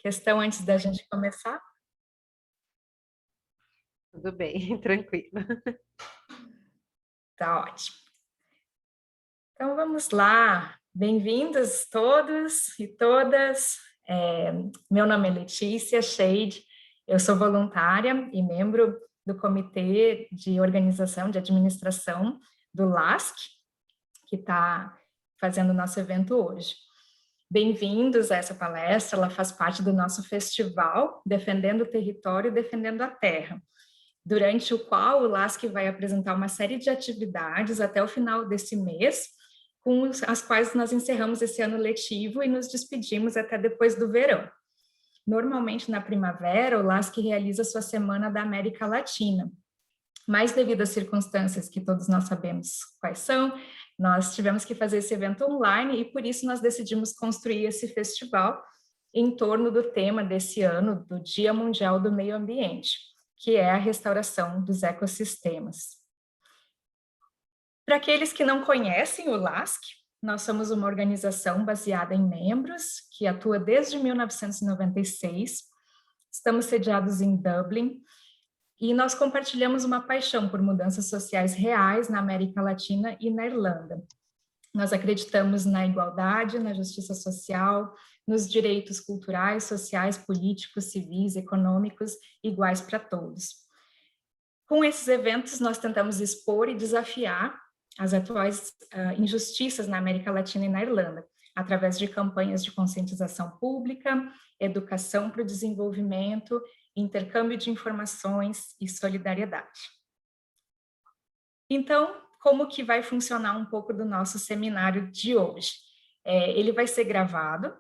questão antes da gente começar? Tudo bem, tranquilo. Tá ótimo. Então, vamos lá. Bem-vindos todos e todas. Meu nome é Letícia Shade, eu sou voluntária e membro do Comitê de Organização de Administração do LASC, que está fazendo o nosso evento hoje. Bem-vindos a essa palestra, ela faz parte do nosso festival Defendendo o Território, Defendendo a Terra, durante o qual o LASC vai apresentar uma série de atividades até o final desse mês, com as quais nós encerramos esse ano letivo e nos despedimos até depois do verão. Normalmente, na primavera, o LASC realiza sua Semana da América Latina, mas devido às circunstâncias que todos nós sabemos quais são, nós tivemos que fazer esse evento online e por isso nós decidimos construir esse festival em torno do tema desse ano, do Dia Mundial do Meio Ambiente, que é a restauração dos ecossistemas. Para aqueles que não conhecem o LASC, nós somos uma organização baseada em membros, que atua desde 1996, estamos sediados em Dublin, e nós compartilhamos uma paixão por mudanças sociais reais na América Latina e na Irlanda. Nós acreditamos na igualdade, na justiça social, nos direitos culturais, sociais, políticos, civis, econômicos, iguais para todos. Com esses eventos, nós tentamos expor e desafiar as atuais injustiças na América Latina e na Irlanda, através de campanhas de conscientização pública, educação para o desenvolvimento, intercâmbio de informações e solidariedade. Então, como que vai funcionar um pouco do nosso seminário de hoje? Ele vai ser gravado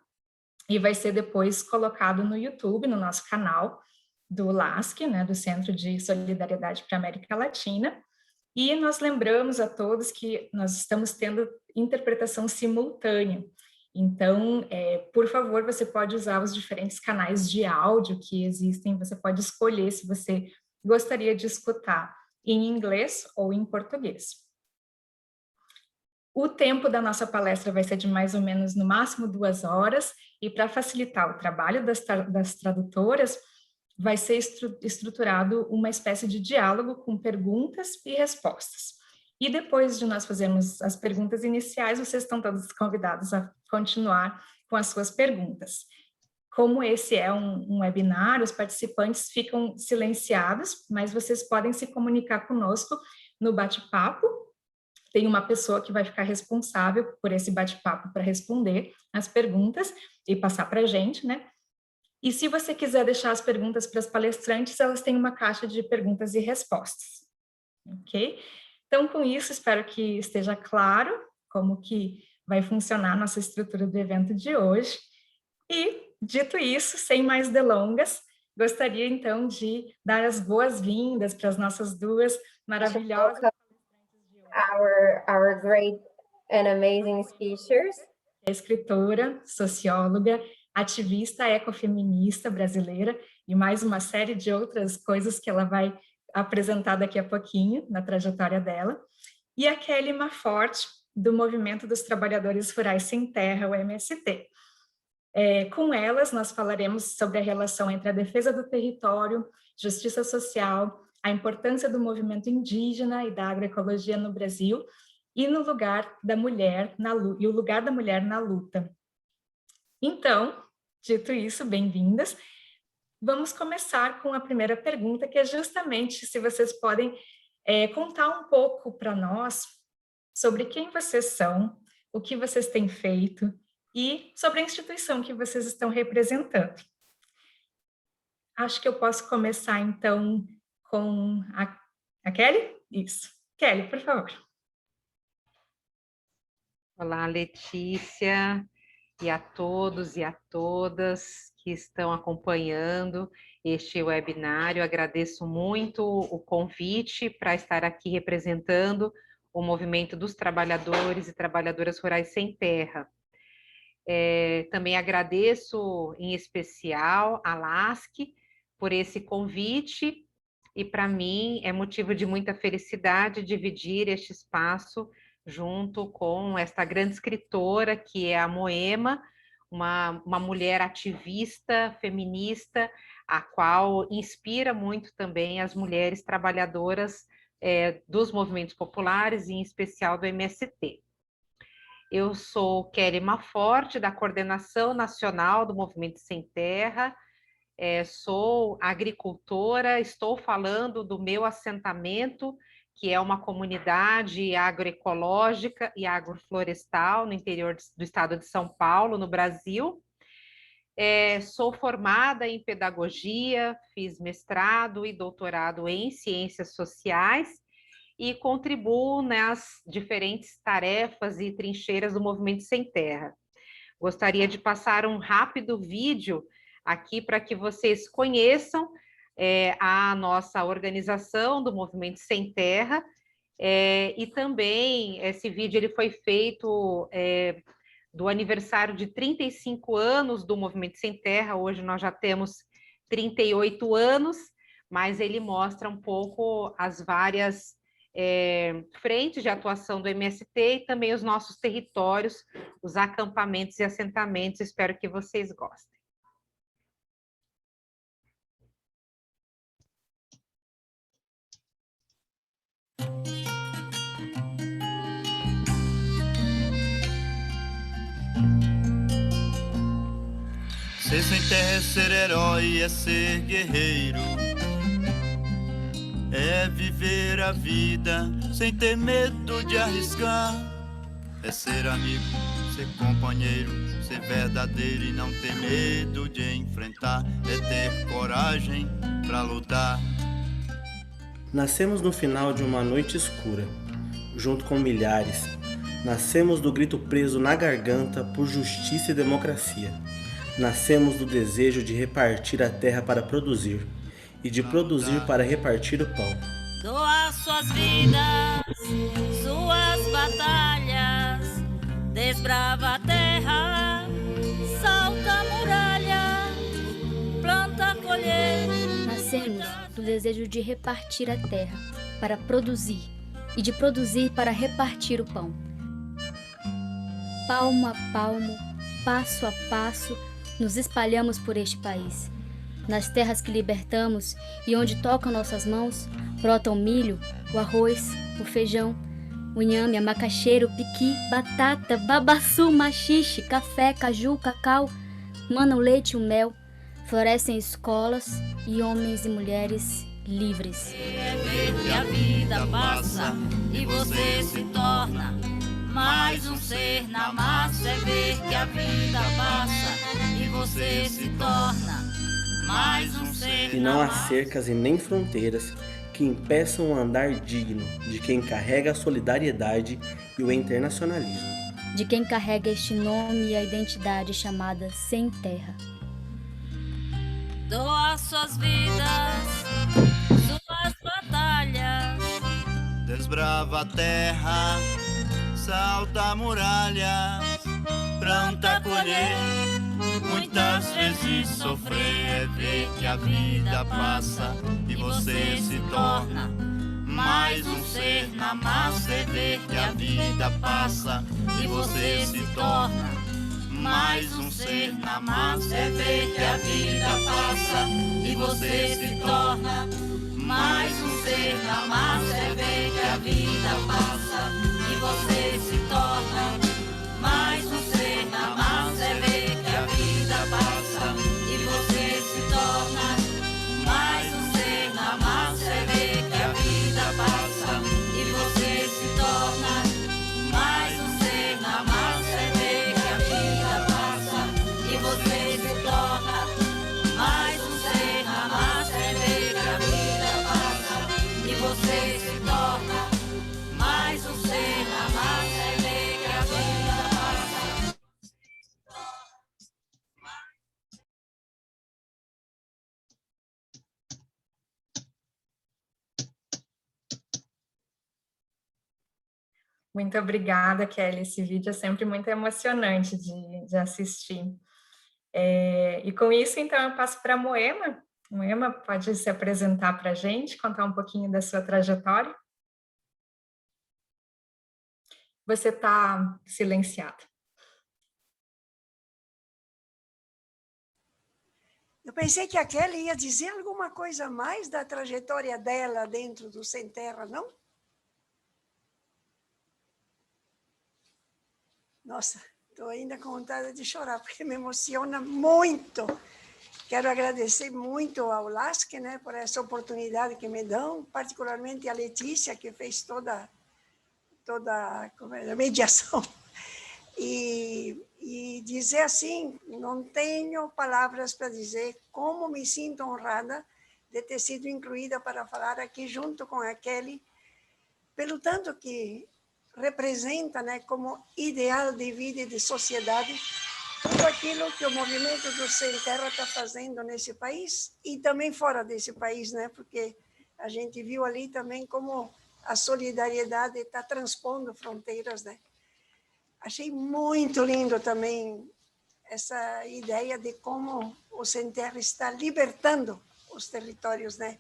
e vai ser depois colocado no YouTube, no nosso canal do LASC, né, do Centro de Solidariedade para a América Latina, e nós lembramos a todos que nós estamos tendo interpretação simultânea. Então, por favor, você pode usar os diferentes canais de áudio que existem, você pode escolher se você gostaria de escutar em inglês ou em português. O tempo da nossa palestra vai ser de mais ou menos, no máximo, 2 horas, e para facilitar o trabalho das tradutoras, vai ser estruturado uma espécie de diálogo com perguntas e respostas. E depois de nós fazermos as perguntas iniciais, vocês estão todos convidados a continuar com as suas perguntas. Como esse é um webinar, os participantes ficam silenciados, mas vocês podem se comunicar conosco no bate-papo. Tem uma pessoa que vai ficar responsável por esse bate-papo para responder as perguntas e passar para a gente, né? E se você quiser deixar as perguntas para as palestrantes, elas têm uma caixa de perguntas e respostas, ok? Então, com isso, espero que esteja claro como que vai funcionar a nossa estrutura do evento de hoje. E, dito isso, sem mais delongas, gostaria, então, de dar as boas-vindas para as nossas duas maravilhosas our great and amazing speakers. Escritora, socióloga, ativista ecofeminista brasileira e mais uma série de outras coisas que ela vai apresentar daqui a pouquinho na trajetória dela. E a Kelly Mafort, do Movimento dos Trabalhadores Rurais sem Terra, o MST. Com elas, nós falaremos sobre a relação entre a defesa do território, justiça social, a importância do movimento indígena e da agroecologia no Brasil e no lugar da mulher e o lugar da mulher na luta. Então, dito isso, bem-vindas. Vamos começar com a primeira pergunta, que é justamente se vocês podem contar um pouco para nós sobre quem vocês são, o que vocês têm feito e sobre a instituição que vocês estão representando. Acho que eu posso começar, então, com a Kelly? Isso. Kelly, por favor. Olá, Letícia, e a todos e a todas que estão acompanhando este webinário. Agradeço muito o convite para estar aqui representando o Movimento dos Trabalhadores e Trabalhadoras Rurais sem Terra. Também agradeço, em especial, a LASC por esse convite, e para mim é motivo de muita felicidade dividir este espaço junto com esta grande escritora que é a Moema, uma mulher ativista, feminista, a qual inspira muito também as mulheres trabalhadoras dos movimentos populares, em especial do MST. Eu sou Kelly Mafort, da Coordenação Nacional do Movimento Sem Terra, sou agricultora, estou falando do meu assentamento, que é uma comunidade agroecológica e agroflorestal no interior do estado de São Paulo, no Brasil. Sou formada em pedagogia, fiz mestrado e doutorado em ciências sociais e contribuo nas diferentes tarefas e trincheiras do Movimento Sem Terra. Gostaria de passar um rápido vídeo aqui para que vocês conheçam a nossa organização do Movimento Sem Terra, e também esse vídeo ele foi feito do aniversário de 35 anos do Movimento Sem Terra. Hoje nós já temos 38 anos, mas ele mostra um pouco as várias frentes de atuação do MST e também os nossos territórios, os acampamentos e assentamentos. Espero que vocês gostem. Ser sem terra é ser herói, é ser guerreiro, é viver a vida sem ter medo de arriscar, é ser amigo, ser companheiro, ser verdadeiro e não ter medo de enfrentar, é ter coragem pra lutar. Nascemos no final de uma noite escura, junto com milhares. Nascemos do grito preso na garganta por justiça e democracia. Nascemos do desejo de repartir a terra para produzir, e de produzir para repartir o pão. Doar suas vidas, suas batalhas, desbrava a terra, salta a muralha, planta, colher. Nascemos do desejo de repartir a terra para produzir, e de produzir para repartir o pão. Palmo a palmo, passo a passo, nos espalhamos por este país. Nas terras que libertamos e onde tocam nossas mãos, brotam o milho, o arroz, o feijão, o inhame, a macaxeira, o piqui, batata, babaçu, maxixe, café, caju, cacau, mana o leite e o mel. Florescem escolas e homens e mulheres livres. É ver que a vida passa e você se torna mais um ser na massa. É ver que a vida passa e você se torna mais um ser. E não há cercas e nem fronteiras que impeçam o andar digno de quem carrega a solidariedade e o internacionalismo. De quem carrega este nome e a identidade chamada Sem Terra. Doa suas vidas, suas batalhas, Desbrava a terra, salta muralhas, planta, colher, muitas vezes sofrer, é ver que a vida passa e você se torna mais um ser na massa, é ver que a vida passa e você se torna mais um ser na massa, é ver que a vida passa e você se torna mais um ser na massa, é ver que a vida passa e você se torna mais um ser na massa, é ver que a vida passa e você se torna mais um ser na massa, é ver que a vida passa e você se torna mais um ser na massa, é ver que a vida passa e você se torna mais um ser na massa, é ver que a vida passa e você se torna mais um ser na massa, é ver que a vida passa. Muito obrigada, Kelly. Esse vídeo é sempre muito emocionante de assistir. E com isso, então, eu passo para a Moema. Moema, pode se apresentar para a gente, contar um pouquinho da sua trajetória? Você está silenciada. Eu pensei que a Kelly ia dizer alguma coisa mais da trajetória dela dentro do Sem Terra, não? Nossa, estou ainda com vontade de chorar, porque me emociona muito. Quero agradecer muito ao LASC, né, por essa oportunidade que me dão, particularmente a Letícia, que fez toda a mediação. E dizer assim, não tenho palavras para dizer como me sinto honrada de ter sido incluída para falar aqui junto com a Kelly, pelo tanto que representa, né, como ideal de vida e de sociedade tudo aquilo que o movimento do Sem Terra está fazendo nesse país e também fora desse país, né, porque a gente viu ali também como a solidariedade está transpondo fronteiras, né. Achei muito lindo também essa ideia de como o Sem Terra está libertando os territórios, né?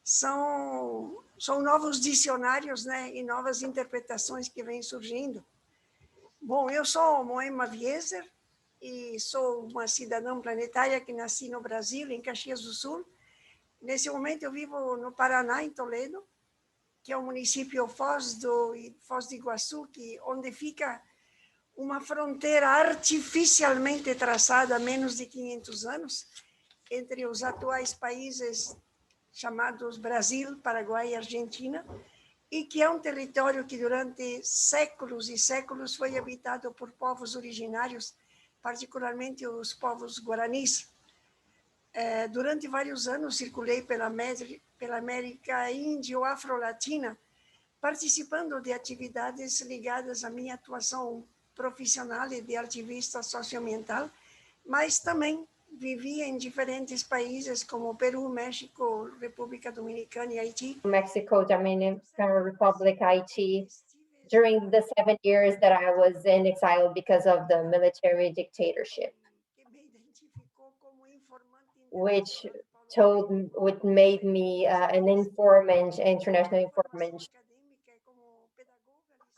São novos dicionários, né? E novas interpretações que vêm surgindo. Bom, eu sou Moema Viezzer e sou uma cidadã planetária que nasci no Brasil, em Caxias do Sul. Nesse momento eu vivo no Paraná, em Toledo, que é o município Foz do Iguaçu, onde fica uma fronteira artificialmente traçada há menos de 500 anos entre os atuais países chamados Brasil, Paraguai e Argentina, e que é um território que durante séculos e séculos foi habitado por povos originários, particularmente os povos guaranis. Durante vários anos circulei pela América Índio-Afro-Latina, participando de atividades ligadas à minha atuação profissional e de ativista socioambiental, mas também vivi em diferentes países como Peru, México, República Dominicana e Haiti. Mexico, Dominican Republic, Haiti, during the 7 years that I was in exile because of the military dictatorship, which made me an informant, international informant.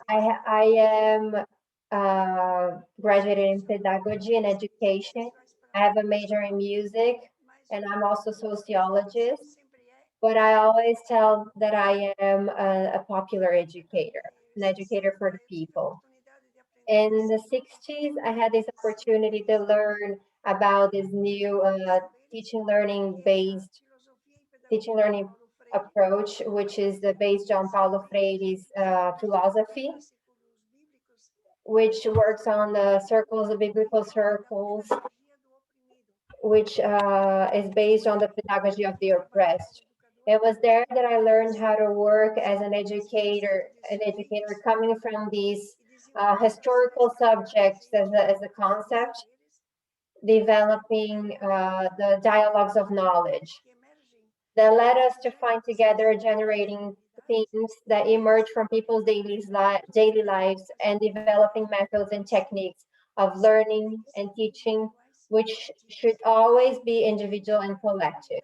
I am graduated in pedagogy and education. I have a major in music, and I'm also a sociologist. But I always tell that I am a popular educator, an educator for the people. In the 60s, I had this opportunity to learn about this new teaching learning approach, which is based on Paulo Freire's philosophy, which works on the circles, the biblical circles, which is based on the pedagogy of the oppressed. It was there that I learned how to work as an educator coming from these historical subjects as a concept, developing the dialogues of knowledge that led us to find together generating themes that emerge from people's daily lives and developing methods and techniques of learning and teaching, which should always be individual and collective.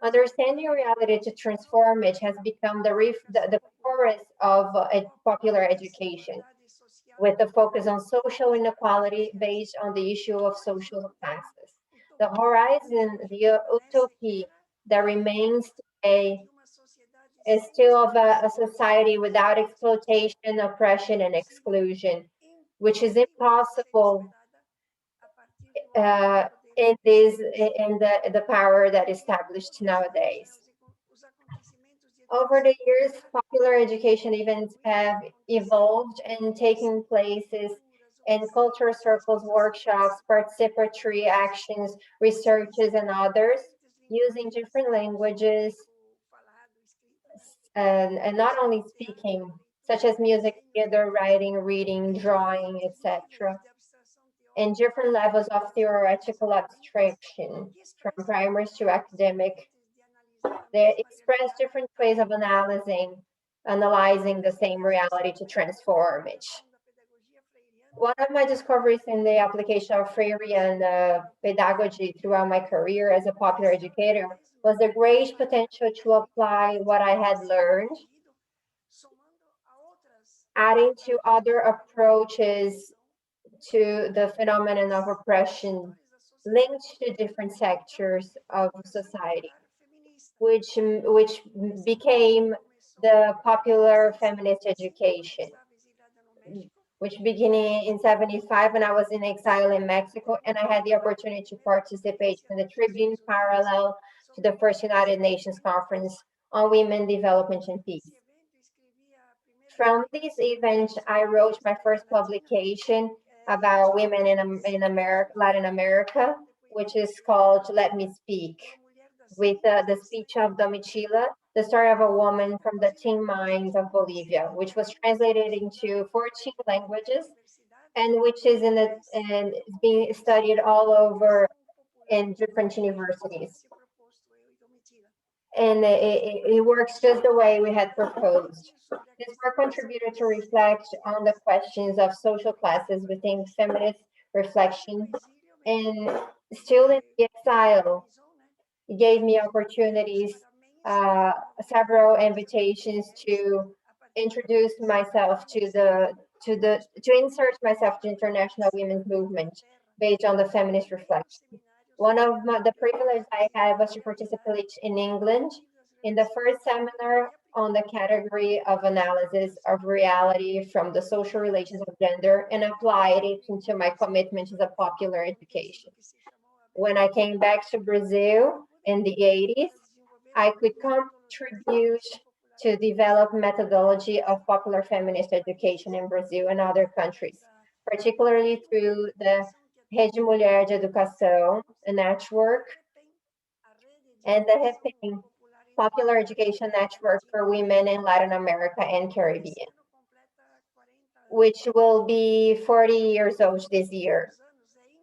Understanding reality to transform it has become the chorus of popular education, with a focus on social inequality based on the issue of social classes. The horizon, the utopia that remains today is still of a society without exploitation, oppression, and exclusion, which is impossible in the power that is established nowadays. Over the years, popular education events have evolved and taken places in cultural circles, workshops, participatory actions, researches, and others, using different languages, and not only speaking, such as music, theater, writing, reading, drawing, etc., and different levels of theoretical abstraction, from primary to academic. They express different ways of analyzing the same reality to transform it. One of my discoveries in the application of Freirean pedagogy throughout my career as a popular educator was the great potential to apply what I had learned, adding to other approaches to the phenomenon of oppression linked to different sectors of society, which became the popular feminist education, which beginning in 75 when I was in exile in Mexico, and I had the opportunity to participate in the Tribune parallel to the first United Nations Conference on Women, Development and Peace. From this event, I wrote my first publication about women in America, Latin America, which is called Let Me Speak, with the speech of Domitila, the story of a woman from the teen minds of Bolivia, which was translated into 14 languages and which is and being studied all over in different universities. And it works just the way we had proposed. This work contributed to reflect on the questions of social classes within feminist reflection, and still in the exile, it gave me opportunities, several invitations to introduce myself to insert myself to international women's movement based on the feminist reflection. One of the privileges I had was to participate in England in the first seminar on the category of analysis of reality from the social relations of gender and applied it into my commitment to the popular education. When I came back to Brazil in the 80s, I could contribute to develop methodology of popular feminist education in Brazil and other countries, particularly through the Rede Mulher de Educação, a network, and the HEPEN, Popular Education Network for Women in Latin America and Caribbean, which will be 40 years old this year.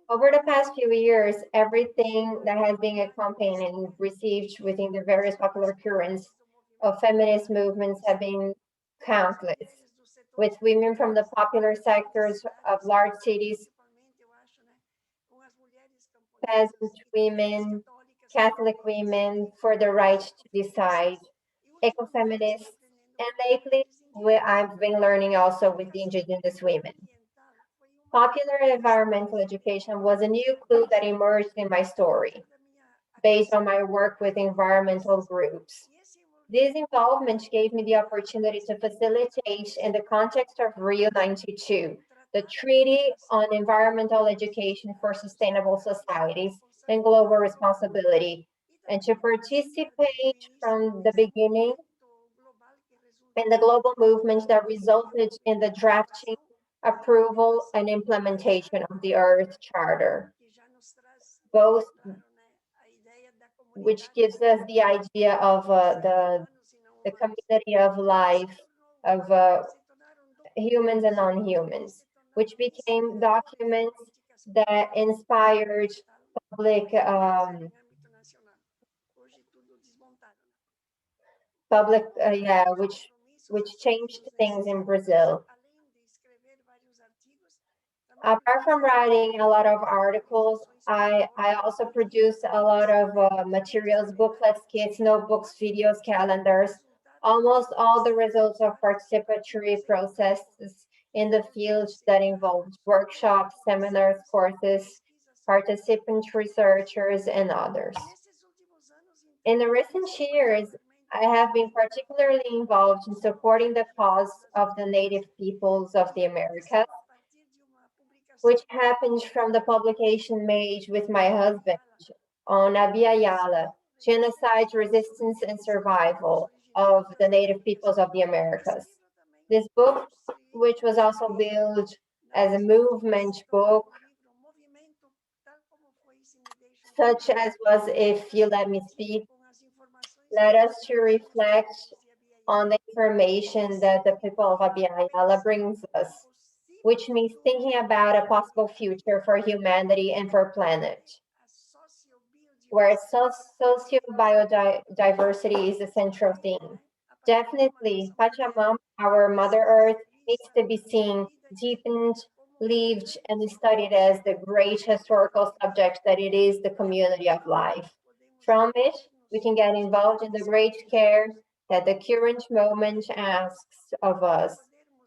Over the past few years, everything that has been accompanied and received within the various popular currents of feminist movements have been countless, with women from the popular sectors of large cities, peasant women, Catholic women for the right to decide, ecofeminists, and lately I've been learning also with the indigenous women. Popular environmental education was a new clue that emerged in my story, based on my work with environmental groups. This involvement gave me the opportunity to facilitate, in the context of Rio 92, the Treaty on Environmental Education for Sustainable Societies and Global Responsibility, and to participate from the beginning in the global movement that resulted in the drafting, approval, and implementation of the Earth Charter, both which gives us the idea of the community of life of humans and non-humans, which became documents that inspired which changed things in Brazil. Apart from writing a lot of articles, I also produce a lot of materials, booklets, kits, notebooks, videos, calendars, almost all the results of participatory processes in the fields that involved workshops, seminars, courses, participant researchers, and others. In the recent years, I have been particularly involved in supporting the cause of the native peoples of the Americas, which happened from the publication made with my husband on Abiyala, Genocide, Resistance, and Survival of the Native Peoples of the Americas. This book, which was also billed as a movement book, such as was If You Let Me Speak, led us to reflect on the information that the people of Abiyala brings us, which means thinking about a possible future for humanity and for planet, where socio-biodiversity is the central theme. Definitely, Pachamama, our Mother Earth, needs to be seen, deepened, lived, and studied as the great historical subject that it is, the community of life. From it, we can get involved in the great care that the current moment asks of us,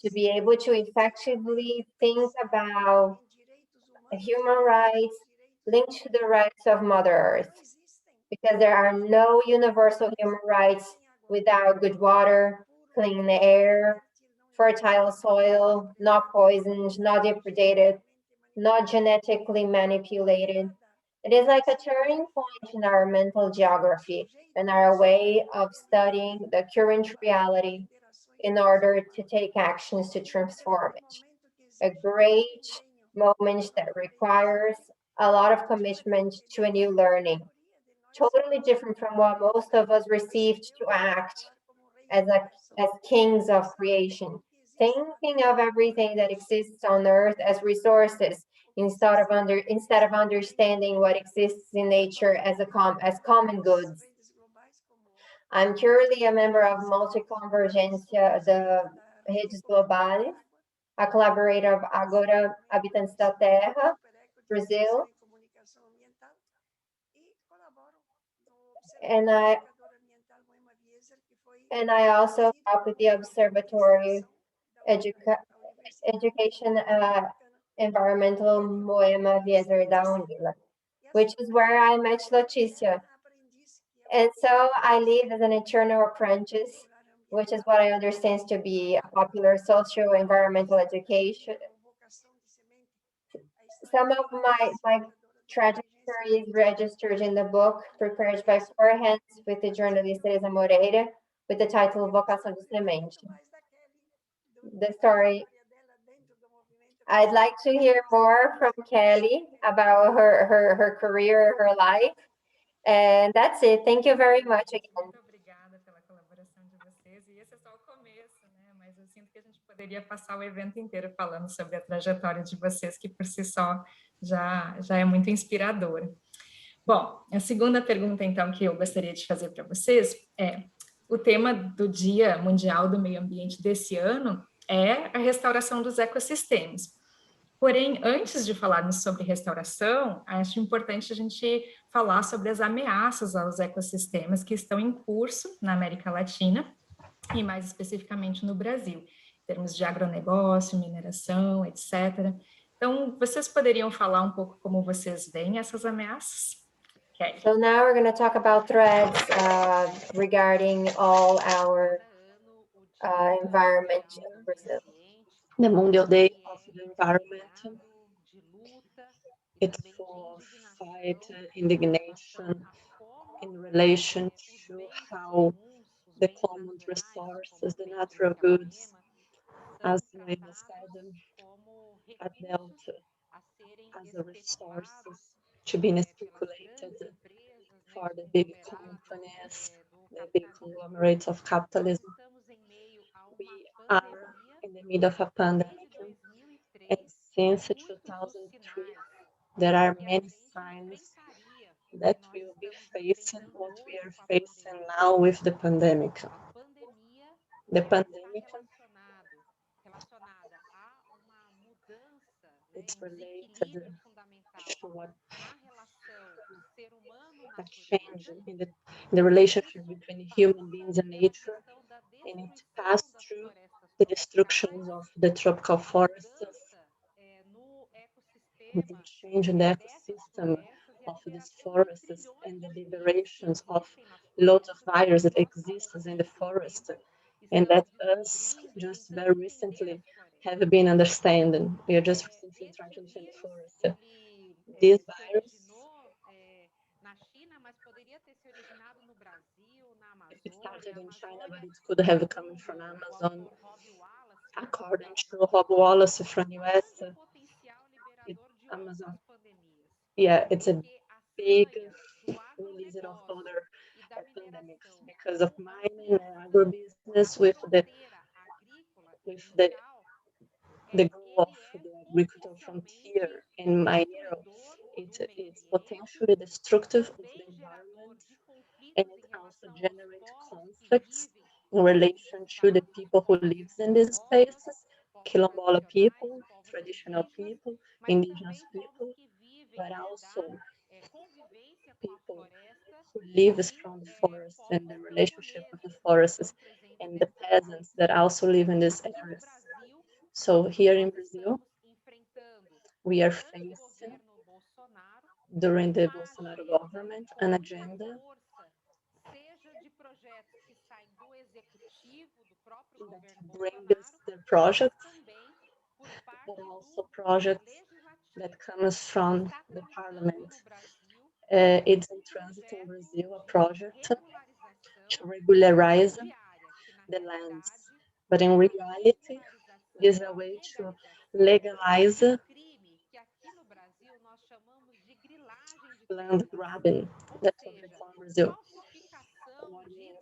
to be able to effectively think about human rights, linked to the rights of Mother Earth, because there are no universal human rights without good water, clean air, fertile soil, not poisoned, not depredated, not genetically manipulated. It is like a turning point in our mental geography and our way of studying the current reality in order to take actions to transform it. A great moment that requires a lot of commitment to a new learning, totally different from what most of us received to act as kings of creation, thinking of everything that exists on earth as resources instead of understanding what exists in nature as common goods. I'm currently a member of Multiconvergência de Redes Globais, a collaborator of Agora Habitantes da Terra, Brazil, and I also help with the observatory education environmental Moema Viezzer da Unila, which is where I met Leticia. And so I live as an eternal apprentice, which is what I understand to be a popular socio-environmental education. Some of my trajectory is registered in the book prepared by four hands with the journalist Teresa Moreira with the title Vocação de Semente. The story. I'd like to hear more from Kelly about her career, her life. And that's it. Thank you very much again. Muito obrigada pela colaboração de vocês. E esse é só o começo, né? Mas eu sinto que a gente poderia passar o evento inteiro falando sobre a trajetória de vocês, que por si só já é muito inspiradora. Bom, a segunda pergunta, então, que eu gostaria de fazer para vocês é: o tema do Dia Mundial do Meio Ambiente desse ano é a restauração dos ecossistemas. Porém, antes de falarmos sobre restauração, acho importante a gente falar sobre as ameaças aos ecossistemas que estão em curso na América Latina e mais especificamente no Brasil, em termos de agronegócio, mineração, etc. Então, vocês poderiam falar um pouco como vocês veem essas ameaças? Okay. So now we're going to talk about threats regarding all our environment in Brazil. The Mundial Day of the Environment. It's full of fight, indignation in relation to how the common resources, the natural goods, as Moema said, are dealt as a resources to be speculated for the big companies, the big conglomerates of capitalism. We are in the middle of a pandemic, and since 2003, there are many signs that we will be facing what we are facing now with the pandemic. The pandemic, it's related to a change in the relationship between human beings and nature, and it passed through the destructions of the tropical forests, the change in the ecosystem of these forests, and the liberations of lots of viruses that exist in the forest, and that us just very recently have been understanding. We are just recently trying to understand the forest. This virus, it started in China, but it could have come from Amazon. According to Rob Wallace from US, Amazon, it's a big release of other pandemics because of mining and agribusiness with the goal of the agricultural frontier in my area. It's potentially destructive of the environment, and it also generates conflicts in relation to the people who live in these spaces, Quilombola people, traditional people, indigenous people, but also people who live from the forest and the relationship with the forests, and the peasants that also live in these areas. So here in Brazil, we are facing during the Bolsonaro government, an agenda that brings the project, but also projects that comes from the parliament. It's in transit in Brazil, a project to regularize the lands, but in reality, it is a way to legalize land grabbing. That's what we call in Brazil. What means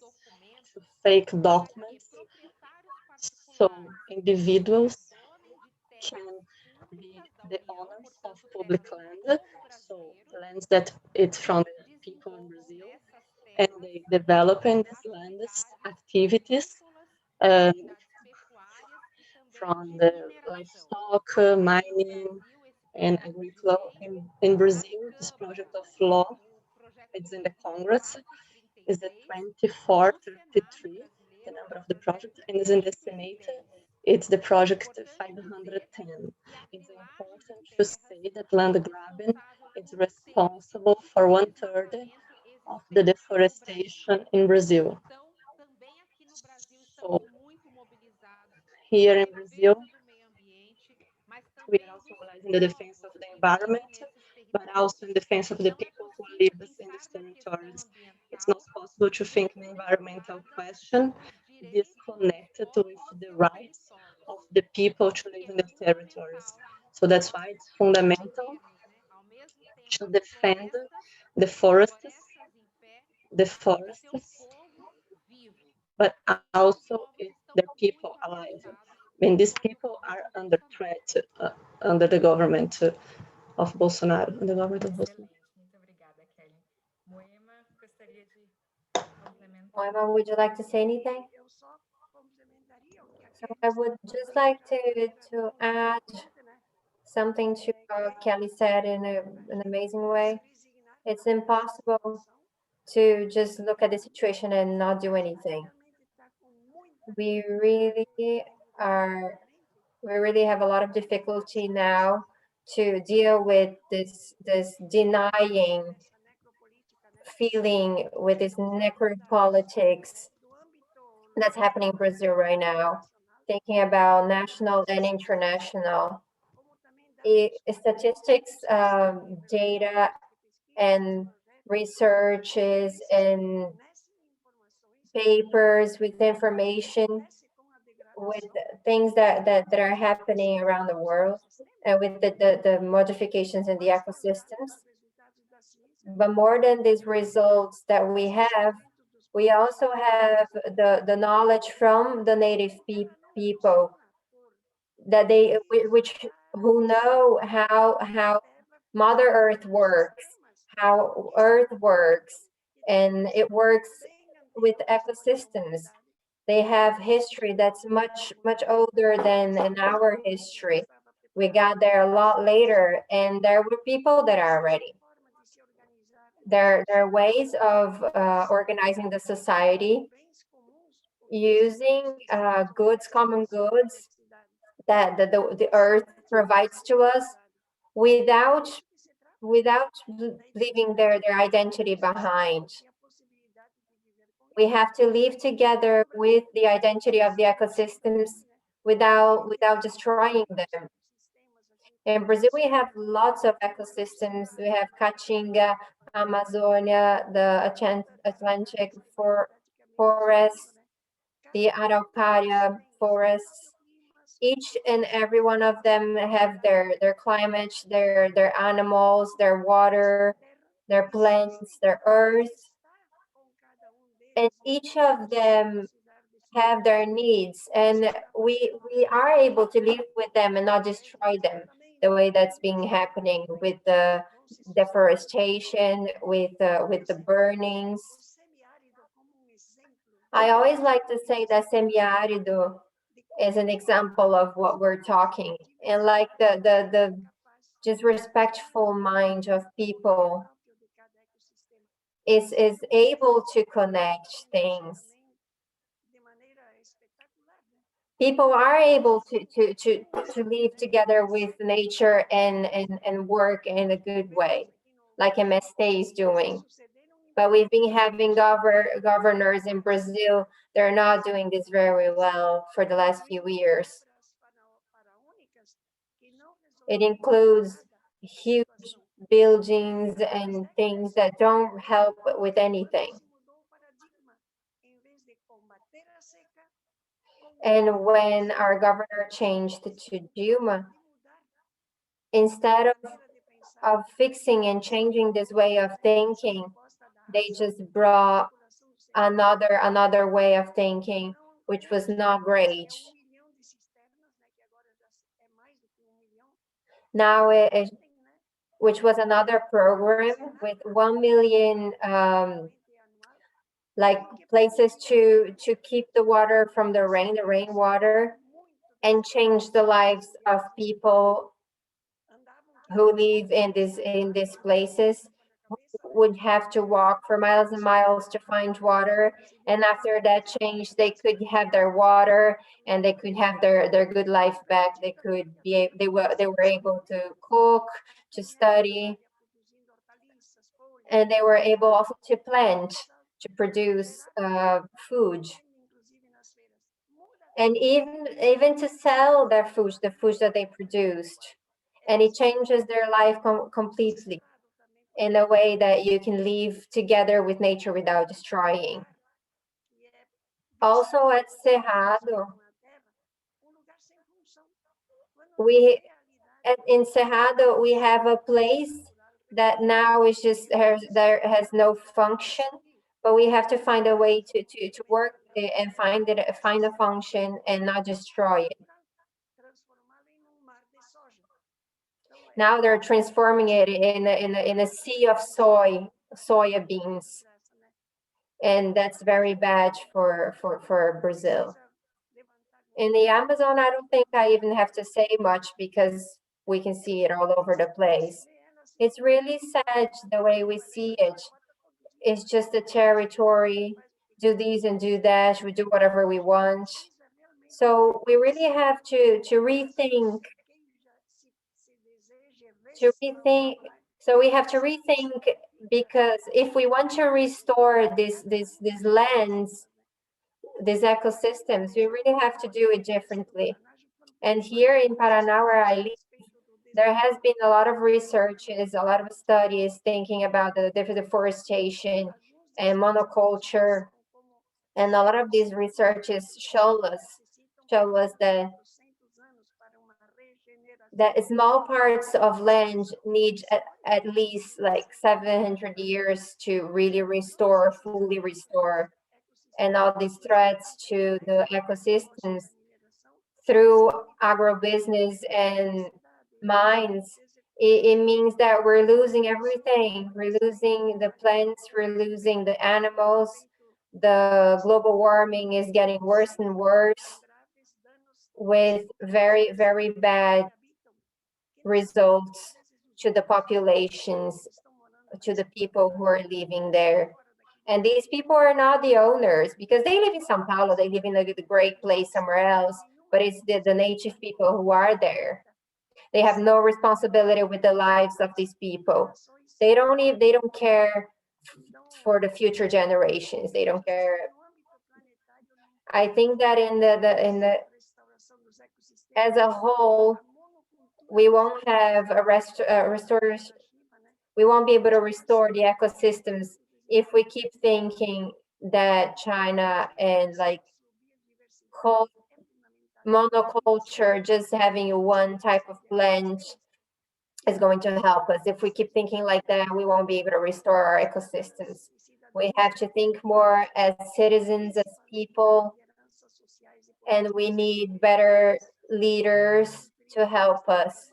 to fake documents, so individuals can be the owners of public land, so lands that it's from the people in Brazil, and they develop in these lands activities from the livestock, mining, and agriculture in Brazil. This project of law, it's in the Congress, is the 2433, the number of the project, and is in the Senate. It's the project 510. It's important to say that land grabbing is responsible for 1/3 of the deforestation in Brazil. So here in Brazil, we are also mobilizing the defense of the environment, but also in defense of the people who live in these territories. It's not possible to think an environmental question disconnected with the rights of the people to live in the territories. So that's why it's fundamental to defend the forests, but also the people alive. And these people are under threat under the government of Bolsonaro. The government of Bolsonaro. Muito obrigada, Kelly. Moema, gostaria de complementar? Moema, would you like to say anything? So I would just like to add something to what Kelly said in an amazing way. It's impossible to just look at the situation and not do anything. We really have a lot of difficulty now to deal with this denying feeling, with this necropolitics that's happening in Brazil right now, thinking about national and international statistics, data, and researches and papers with information, with things that are happening around the world, and with the modifications in the ecosystems. But more than these results that we have, we also have the knowledge from the native people that who know how Mother Earth works, how Earth works, and it works with ecosystems. They have history that's much older than in our history. We got there a lot later, and there were people that are ready. There are ways of organizing the society using common goods that the earth provides to us without leaving their identity behind. We have to live together with the identity of the ecosystems without destroying them. In Brazil, we have lots of ecosystems. We have Caatinga, Amazonia, the Atlantic forests, the Araucaria forests. Each and every one of them have their climate, their animals, their water, their plants, their earth, and each of them have their needs, and we are able to live with them and not destroy them the way that's been happening with the deforestation, with the burnings. I always like to say that semiárido is an example of what we're talking, and like the just respectful mind of people is able to connect things. People are able to live together with nature and work in a good way. like MST is doing. But we've been having governors in Brazil, they're not doing this very well for the last few years. It includes huge buildings and things that don't help with anything. And when our governor changed to Dilma, instead of fixing and changing this way of thinking, they just brought another way of thinking, which was not great. Now, which was another program with 1 million like places to keep the water from the rainwater, and change the lives of people who live in these places, would have to walk for miles and miles to find water. And after that change, they could have their water and they could have their good life back. They were able to cook, to study, and they were able also to plant, to produce food, and even to sell their food, the food that they produced. And it changes their life completely, in a way that you can live together with nature without destroying. Also at Cerrado, in Cerrado, we have a place that now is just there has no function, but we have to find a way to work it and find a function and not destroy it. Now they're transforming it in a sea of soya beans, and that's very bad for Brazil. In the Amazon, I don't think I even have to say much because we can see it all over the place. It's really sad the way we see it. It's just a territory, do this and do that, we do whatever we want. So we really have to rethink. So we have to rethink, because if we want to restore these lands, these ecosystems, we really have to do it differently. And here in Paraná, where I live, there has been a lot of researches, a lot of studies thinking about the deforestation and monoculture. And a lot of these researches show us that small parts of land need at least like 700 years to really fully restore. And all these threats to the ecosystems through agribusiness and mines, it means that we're losing everything. We're losing the plants, we're losing the animals. The global warming is getting worse and worse, with very, very bad results to the populations, to the people who are living there. And these people are not the owners, because they live in São Paulo, they live in a great place somewhere else, but it's the native people who are there. They have no responsibility with the lives of these people. They don't care for the future generations. They don't care. I think that as a whole, we won't have restoration. We won't be able to restore the ecosystems if we keep thinking that China and like monoculture, just having one type of plant, is going to help us. If we keep thinking like that, we won't be able to restore our ecosystems. We have to think more as citizens, as people, and we need better leaders to help us,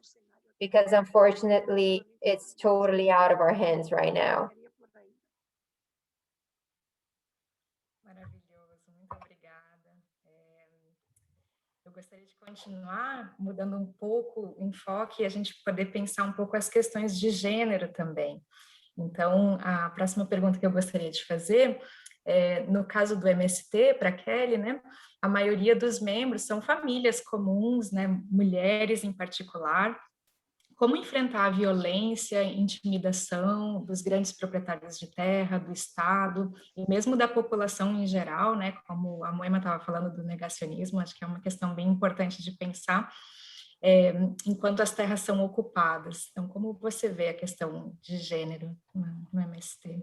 because unfortunately, it's totally out of our hands right now. Maravilhoso, muito obrigada. Eu gostaria de continuar mudando um pouco o enfoque e a gente poder pensar um pouco as questões de gênero também. Então, a próxima pergunta que eu gostaria de fazer é, no caso do MST, para a Kelly, né, a maioria dos membros são famílias comuns, né, mulheres em particular, como enfrentar a violência, intimidação dos grandes proprietários de terra, do Estado, e mesmo da população em geral, né, como a Moema estava falando do negacionismo, acho que é uma questão bem importante de pensar, enquanto as terras são ocupadas. Então, como você vê a questão de gênero no MST?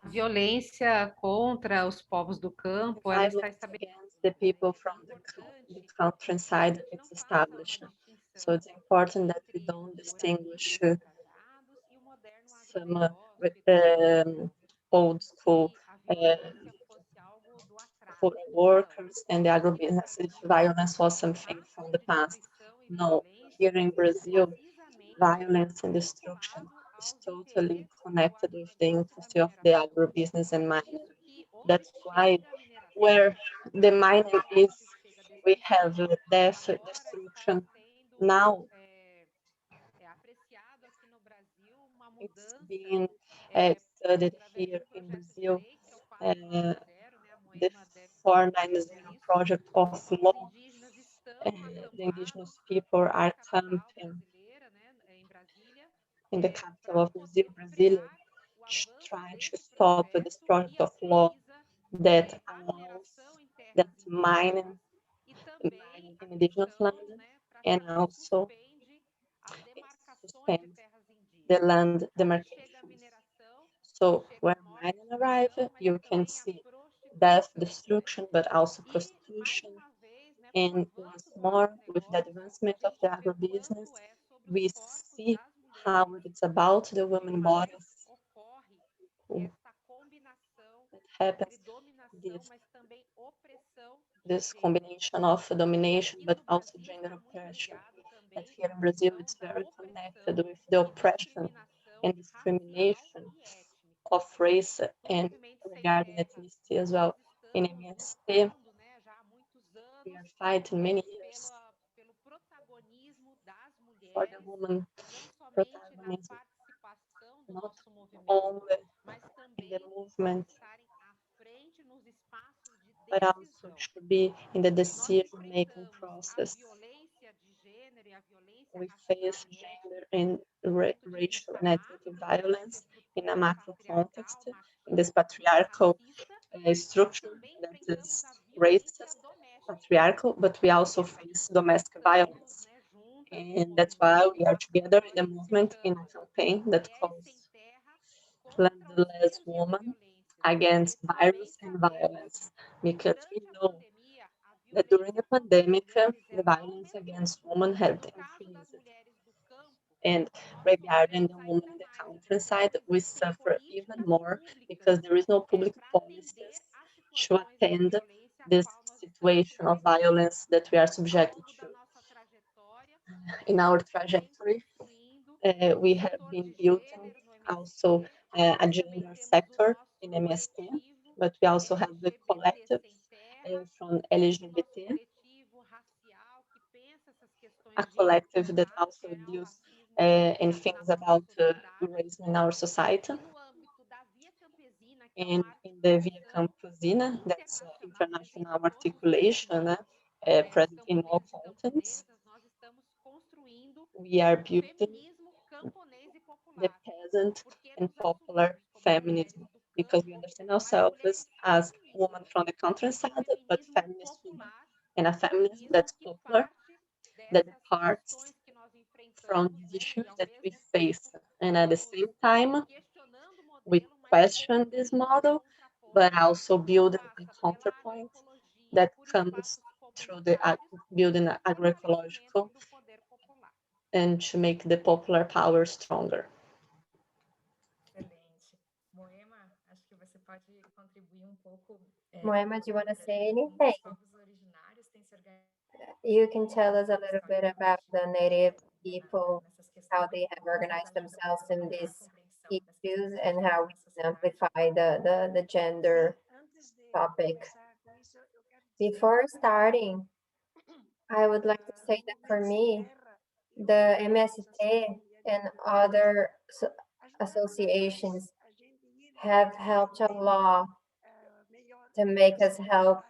A violência contra os povos do campo, ela está estabelecida. The people from the countryside, it's established. So it's important that we don't distinguish some old school workers and the agribusiness if violence was something from the past. No, here in Brazil, violence and destruction is totally connected with the industry of the agribusiness and mining. That's why where the mining is, we have death, destruction. Now, it's being studied here in Brazil, the 490 project of law. The indigenous people are camping in the capital of Brazil, Brasilia, trying to stop this project of law that allows that mining in indigenous land, and also suspend the land demarcations. So when mining arrive, you can see death, destruction, but also prostitution. And once more, with the advancement of the agribusiness, we see how it's about the women bodies. It happens this combination of domination, but also gender oppression. And here in Brazil, it's very connected with the oppression and discrimination of race and regarding ethnicity as well. In MST, we are fighting many years for the woman protagonism, not only in the movement, but also to be in the decision-making process. We face gender and racial and ethnic violence in a macro context, in this patriarchal structure that is racist, patriarchal, but we also face domestic violence. And that's why we are together in the movement in a campaign that calls Landless Woman against virus and violence, because we know that during the pandemic, the violence against women has increased. And regarding the women in the countryside, we suffer even more because there is no public policies to attend this situation of violence that we are subjected to. In our trajectory, we have been building also a gender sector in MST, but we also have the collective from LGBT, a collective that also deals in things about racism in our society. And in the Via Campusina, that's international articulation present in all continents, we are building the peasant and popular feminism, because we understand ourselves as women from the countryside, but feminist women, and a feminism that's popular, that departs from the issues that we face. And at the same time, we question this model, but also build a counterpoint that comes through the building agroecological and to make the popular power stronger. Excelente. Moema, acho que você pode contribuir um pouco. Moema, do you want to say anything? You can tell us a little bit about the native people, how they have organized themselves in these issues, and how we can amplify the gender topic. Before starting, I would like to say that for me, the MST and other associations have helped a lot to make us help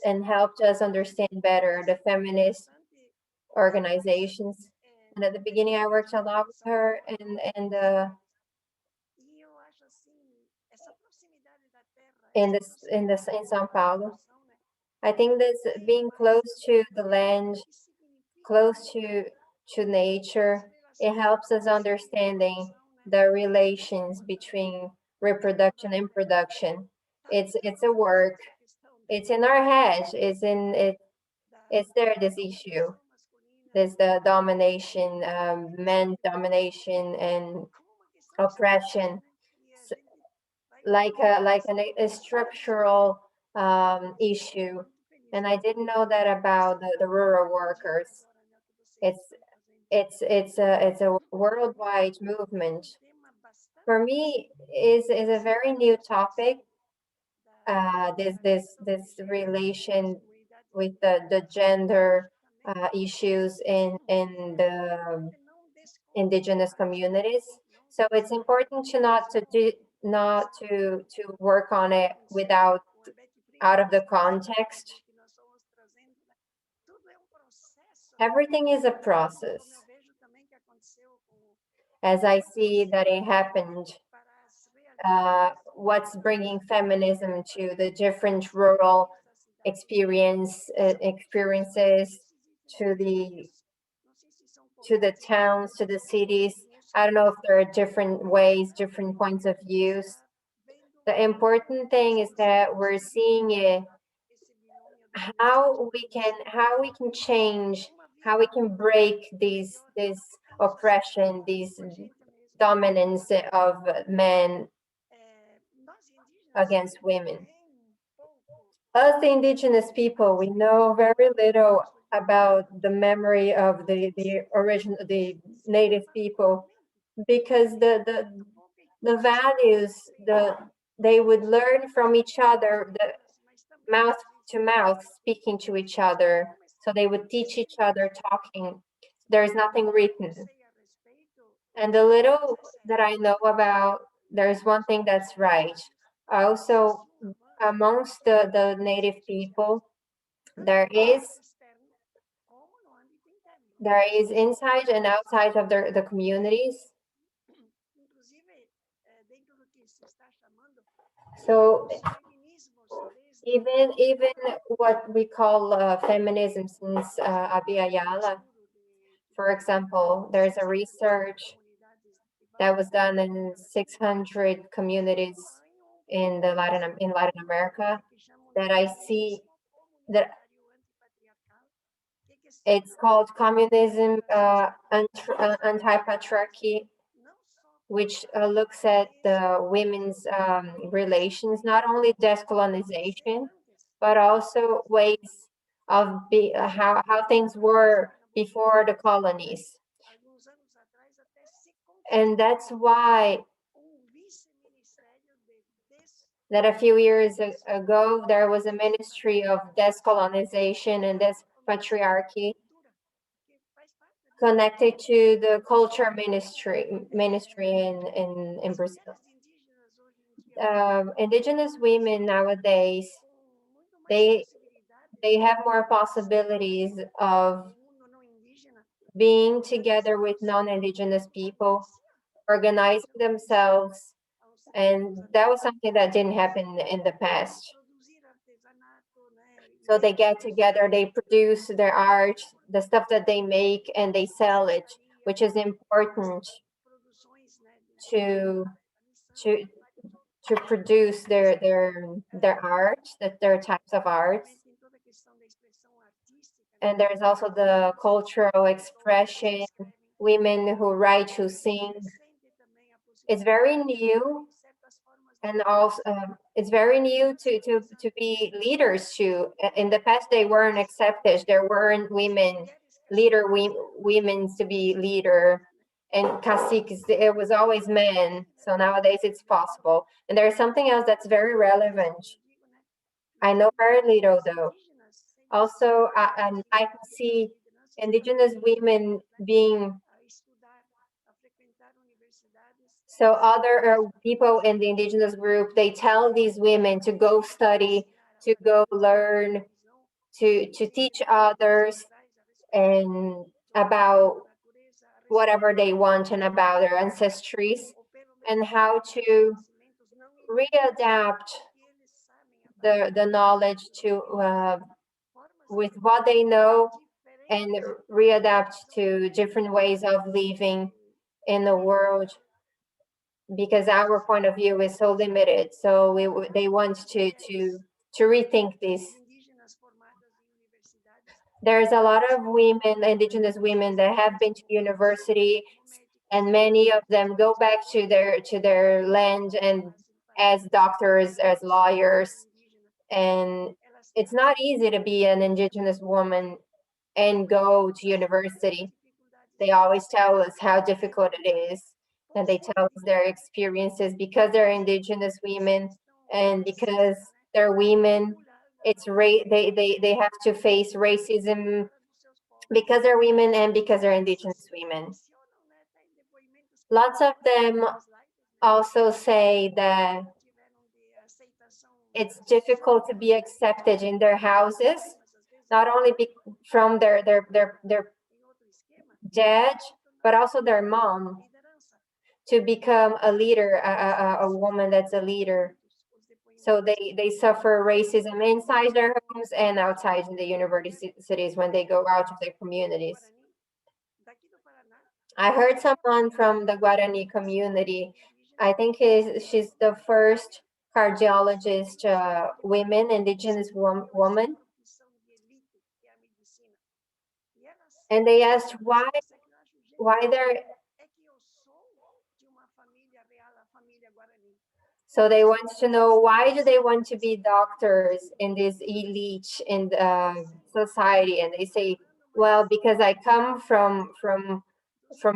and helped us understand better the feminist organizations. And at the beginning, I worked a lot with her in São Paulo. I think this being close to the land, close to nature, it helps us understanding the relations between reproduction and production. It's a work. It's in our head. It's there, this issue. There's the domination, men domination and oppression, like a structural issue. And I didn't know that about the rural workers. It's a worldwide movement. For me, is a very new topic. This relation with the gender issues in the indigenous communities. So it's important to not to work on it out of the context. Everything is a process. As I see that it happened, what's bringing feminism to the different rural experiences, to the towns, to the cities. I don't know if there are different ways, different points of views. The important thing is that we're seeing it, how we can change, how we can break this oppression, this dominance of men against women. Us, the indigenous people, we know very little about the memory of the native people, because the values they would learn from each other, the mouth to mouth, speaking to each other. So they would teach each other talking. There's nothing written. And the little that I know about, there's one thing that's right. Also, amongst the native people, there is inside and outside of the communities. So even what we call feminism since Abi Ayala, for example, there's a research that was done in 600 communities in Latin America, that I see that it's called communism anti-patriarchy, which looks at the women's relations, not only decolonization, but also ways of how things were before the colonies. And that's why that a few years ago, there was a ministry of decolonization and patriarchy connected to the culture ministry in Brazil. Indigenous women nowadays, they have more possibilities of being together with non-indigenous people, organizing themselves, and that was something that didn't happen in the past. So they get together, they produce their art, the stuff that they make, and they sell it, which is important to produce their art, their types of arts. And there's also the cultural expression, women who write, who sing. It's very new, and also it's very new to be leaders too. In the past, they weren't accepted. There weren't women to be leader, and caciques, it was always men. So nowadays it's possible. And there's something else that's very relevant. I know very little though. Also, I can see indigenous women being, so other people in the indigenous group, they tell these women to go study, to go learn, to teach others, and about whatever they want and about their ancestries, and how to readapt the knowledge to with what they know, and readapt to different ways of living in the world, because our point of view is so limited. So they want to rethink this. There's a lot of women, indigenous women, that have been to university, and many of them go back to their land and as doctors, as lawyers, and it's not easy to be an indigenous woman and go to university. They always tell us how difficult it is, and they tell us their experiences because they're indigenous women, and because they're women, they have to face racism because they're women and because they're indigenous women. Lots of them also say that it's difficult to be accepted in their houses, not only from their dad, but also their mom, to become a leader, a woman that's a leader. So they suffer racism inside their homes and outside in the universities when they go out of their communities. I heard someone from the Guarani community, I think she's the first cardiologist, women, indigenous woman. And they asked why they're, so they want to know, why do they want to be doctors in this elite in the society? And they say, well, because I come from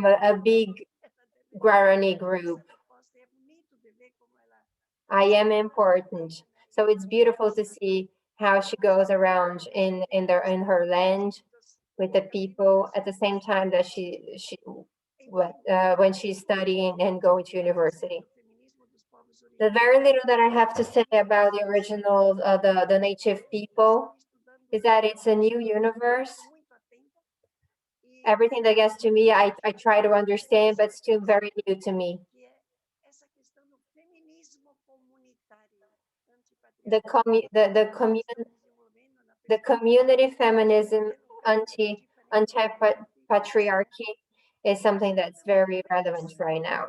a big Guarani group. I am important. So it's beautiful to see how she goes around in her land with the people at the same time that when she's studying and going to university. The very little that I have to say about the original, the native people, is that it's a new universe. Everything that gets to me, I try to understand, but still very new to me. The community feminism, anti-patriarchy is something that's very relevant right now.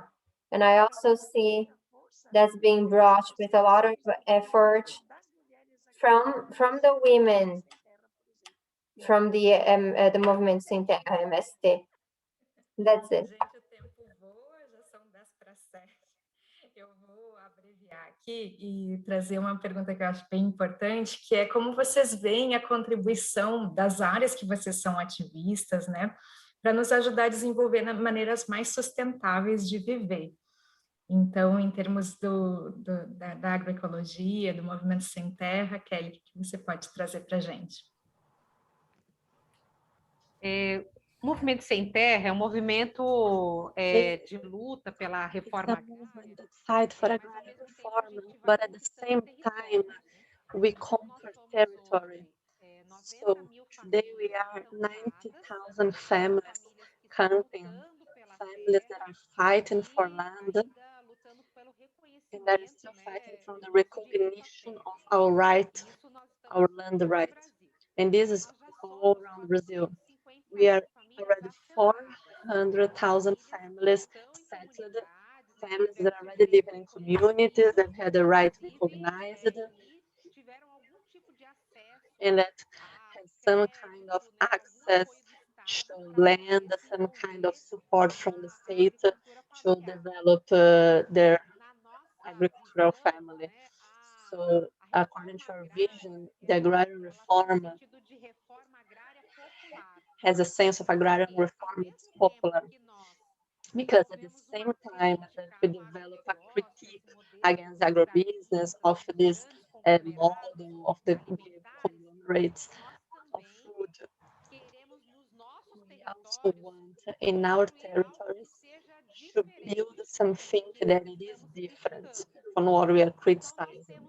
And I also see that's being brought with a lot of effort from the women, from the movement sem Terra, MST. That's it. Gente, o tempo voa, já são 10:07. Eu vou abreviar aqui e trazer uma pergunta que eu acho bem importante, que é como vocês veem a contribuição das áreas que vocês são ativistas, né, para nos ajudar a desenvolver maneiras mais sustentáveis de viver. Então, em termos da agroecologia, do movimento sem terra, Kelly, o que você pode trazer para a gente? O Movimento Sem Terra é um movimento de luta pela reforma agrária. Fight for agrarian reform, but at the same time, we conquer territory. So today we are 90,000 families, counting families that are fighting for land, and that is still fighting for the recognition of our right, our land right. And this is all around Brazil. We are already 400,000 families settled, families that are already living in communities that had the right recognized, and that have some kind of access to land, some kind of support from the state to develop their agricultural family. So according to our vision, the agrarian reform has a sense of agrarian reform. It's popular because at the same time that we develop a critique against agribusiness of this model of the big conglomerates of food, we also want in our territories to build something that it is different from what we are criticizing.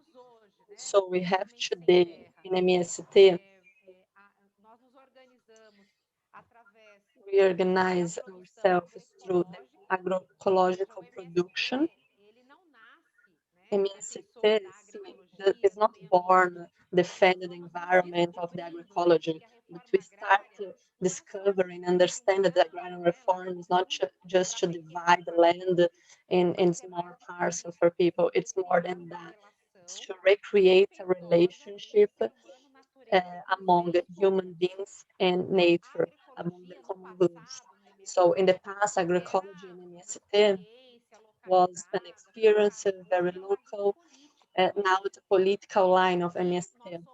So we have today in MST we organize ourselves through the agroecological production. MST is not born defending the environment of the agroecology, but we start discovering, understand that the agrarian reform is not just to divide the land in small parcels for people. It's more than that. It's to recreate a relationship among human beings and nature, among the common goods. So in the past, agroecology in MST was an experience very local. Now it's a political line of MST.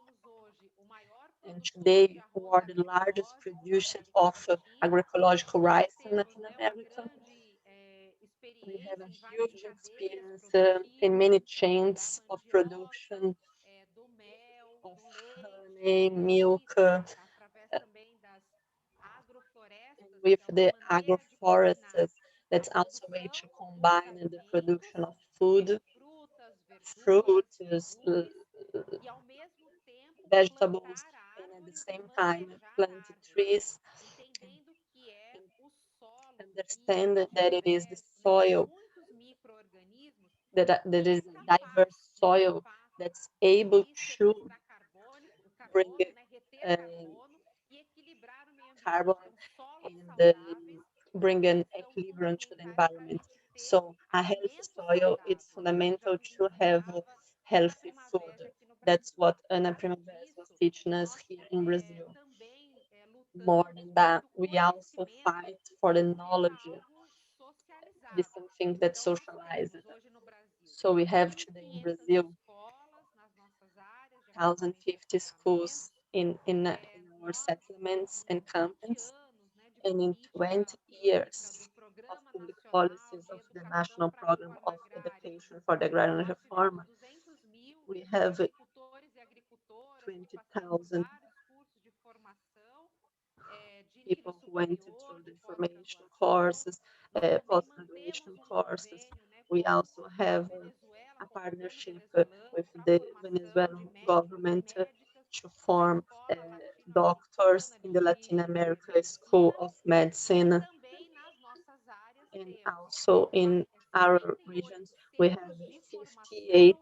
And today we are the largest producer of agroecological rice in Latin America. We have a huge experience in many chains of production of honey, milk, with the agroforests. That's also a way to combine the production of food, fruits, vegetables, and at the same time plant trees, and understand that it is the soil, that is a diverse soil that's able to bring carbon and bring an equilibrium to the environment. So a healthy soil, it's fundamental to have healthy food. That's what Ana Primavera was teaching us here in Brazil. More than that, we also fight for the knowledge, the same thing that's socialized. So we have today in Brazil 1,050 schools in our settlements and campus, and in 20 years of public policies of the National Program of Education for the Agrarian Reform, we have 20,000 people who went through the formation courses, post-graduation courses. We also have a partnership with the Venezuelan government to form doctors in the Latin America School of Medicine. And also in our region, we have 58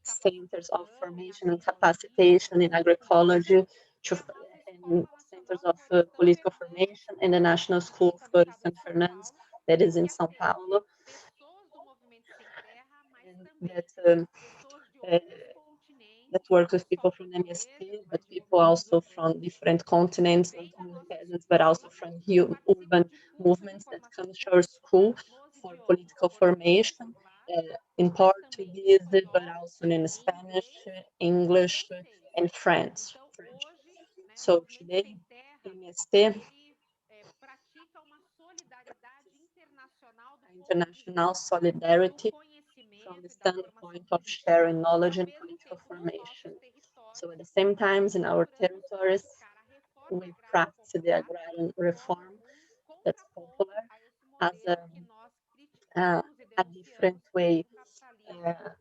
centers of formation and capacitation in agroecology, and centers of political formation, and the National School of Flores and Fernandes, that is in São Paulo. And that works with people from MST, but people also from different continents, not only peasants, but also from urban movements that come to our school for political formation in Portuguese, but also in Spanish, English, and French. So today, MST international solidarity from the standpoint of sharing knowledge and political formation. So at the same time, in our territories, we practice the agrarian reform that's popular as a different way,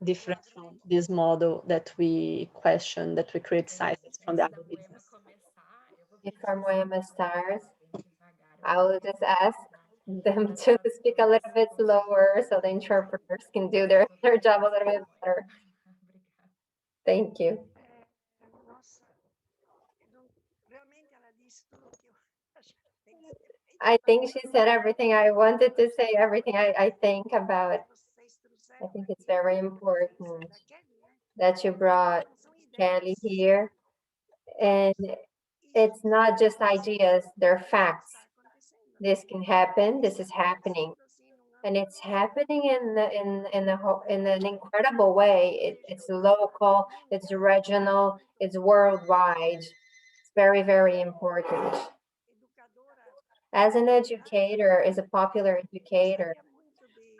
different from this model that we question, that we criticize from the agribusiness. Before Moema starts, I will just ask them to speak a little bit slower so the interpreters can do their job a little bit better. Thank you. I think she said everything I wanted to say, everything I think about. I think it's very important that you brought Kelly here. And it's not just ideas, they're facts. This can happen, this is happening. And it's happening in an incredible way. It's local, it's regional, it's worldwide. It's very, very important. As an educator, as a popular educator,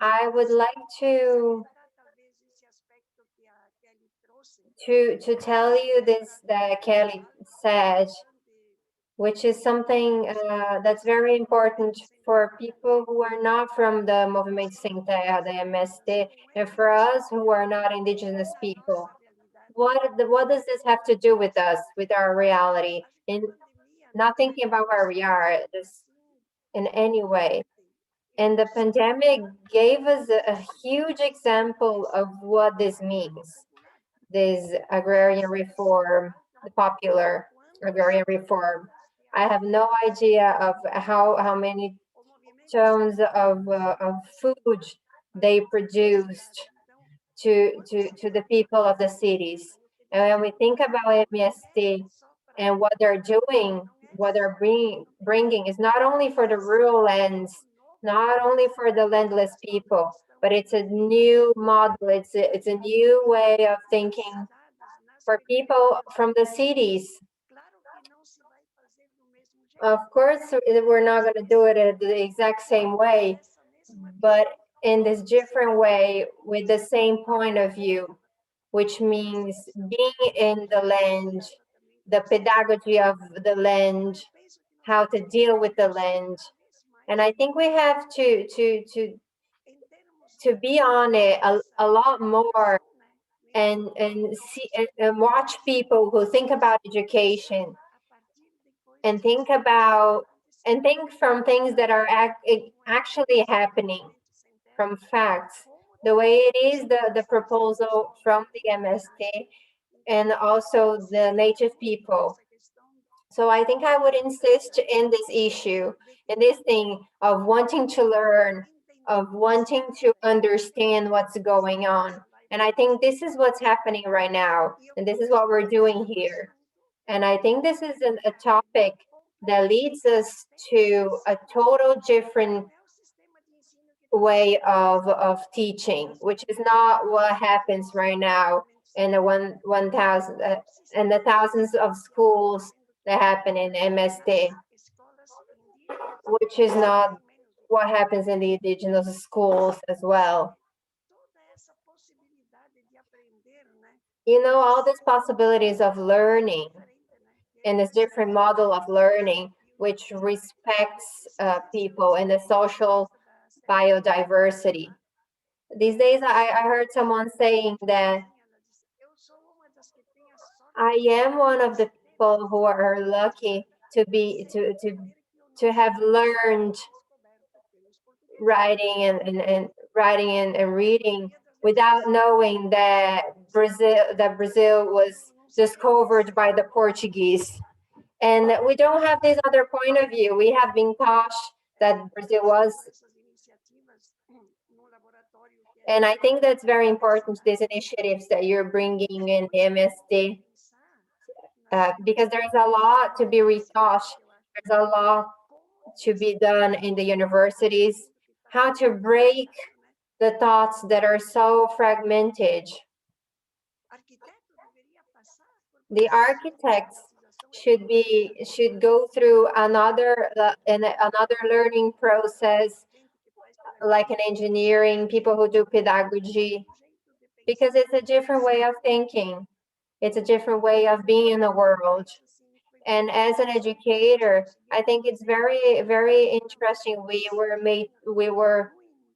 I would like to tell you this that Kelly said, which is something that's very important for people who are not from the Movimento Sem Terra, the MST, and for us who are not indigenous people. What does this have to do with us, with our reality? And not thinking about where we are, in any way. And the pandemic gave us a huge example of what this means, this agrarian reform, the popular agrarian reform. I have no idea of how many tons of food they produced to the people of the cities. And when we think about MST and what they're doing, what they're bringing is not only for the rural lands, not only for the landless people, but it's a new model. It's a new way of thinking for people from the cities. Of course, we're not going to do it the exact same way, but in this different way with the same point of view, which means being in the land, the pedagogy of the land, how to deal with the land. And I think we have to be on it a lot more and see and watch people who think about education and think from things that are actually happening, from facts, the way it is the proposal from the MST and also the native people. So I think I would insist in this issue, in this thing of wanting to learn, of wanting to understand what's going on. And I think this is what's happening right now. And this is what we're doing here. And I think this is a topic that leads us to a total different way of teaching, which is not what happens right now in the 1,000 and the thousands of schools that happen in MST, which is not what happens in the indigenous schools as well. You know, all these possibilities of learning and this different model of learning, which respects people and the social biodiversity. These days, I heard someone saying that I am one of the people who are lucky to have learned writing and writing and reading without knowing that Brazil was discovered by the Portuguese. And we don't have this other point of view. We have been taught that Brazil was. And I think that's very important, these initiatives that you're bringing in the MST, because there's a lot to be retaught. There's a lot to be done in the universities, how to break the thoughts that are so fragmented. The architects should go through another learning process, like an engineering, people who do pedagogy, because it's a different way of thinking. It's a different way of being in the world. And as an educator, I think it's very, very interesting. We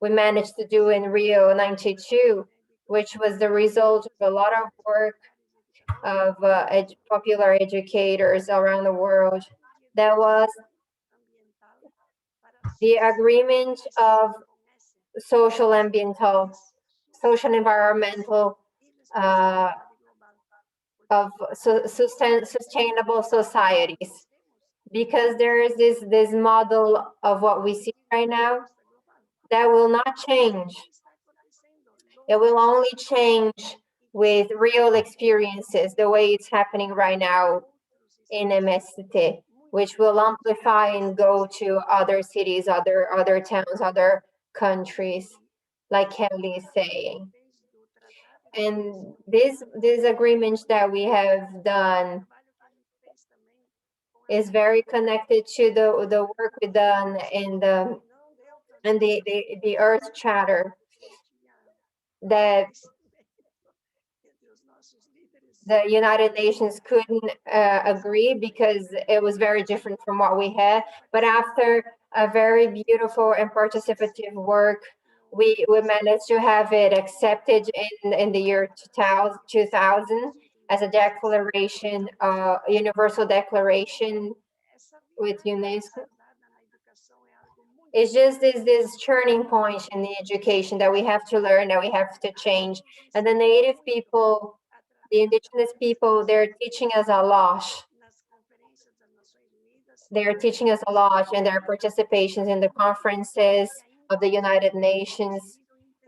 managed to do in Rio 92, which was the result of a lot of work of popular educators around the world. That was the agreement of social environmental of sustainable societies, because there is this model of what we see right now that will not change. It will only change with real experiences, the way it's happening right now in MST, which will amplify and go to other cities, other towns, other countries, like Kelly is saying. And these agreements that we have done is very connected to the work we've done in the Earth Charter that the United Nations couldn't agree because it was very different from what we had. But after a very beautiful and participative work, we managed to have it accepted in the year 2000 as a declaration, universal declaration with UNESCO. It's just this turning point in the education that we have to learn, that we have to change. And the native people, the indigenous people, they're teaching us a lot. They're teaching us a lot in their participations in the conferences of the United Nations.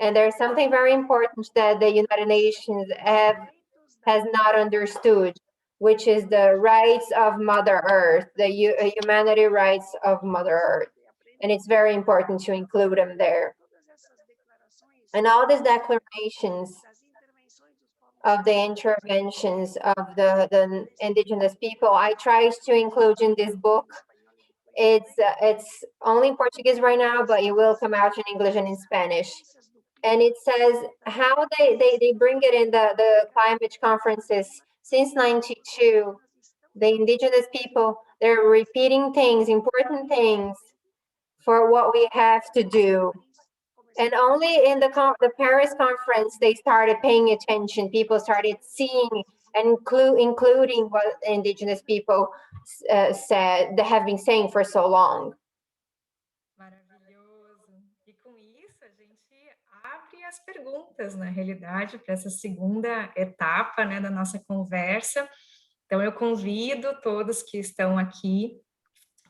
And there's something very important that the United Nations has not understood, which is the rights of Mother Earth, the humanity rights of Mother Earth. And it's very important to include them there. And all these declarations of the interventions of the indigenous people, I tried to include in this book. It's only in Portuguese right now, but it will come out in English and in Spanish. And it says how they bring it in the climate conferences since 92. The indigenous people, they're repeating things, important things for what we have to do. And only in the Paris conference, they started paying attention. People started seeing and including what indigenous people said, they have been saying for so long. Maravilhoso. E com isso, a gente abre as perguntas, na realidade, para essa segunda etapa, né, da nossa conversa. Então, eu convido todos que estão aqui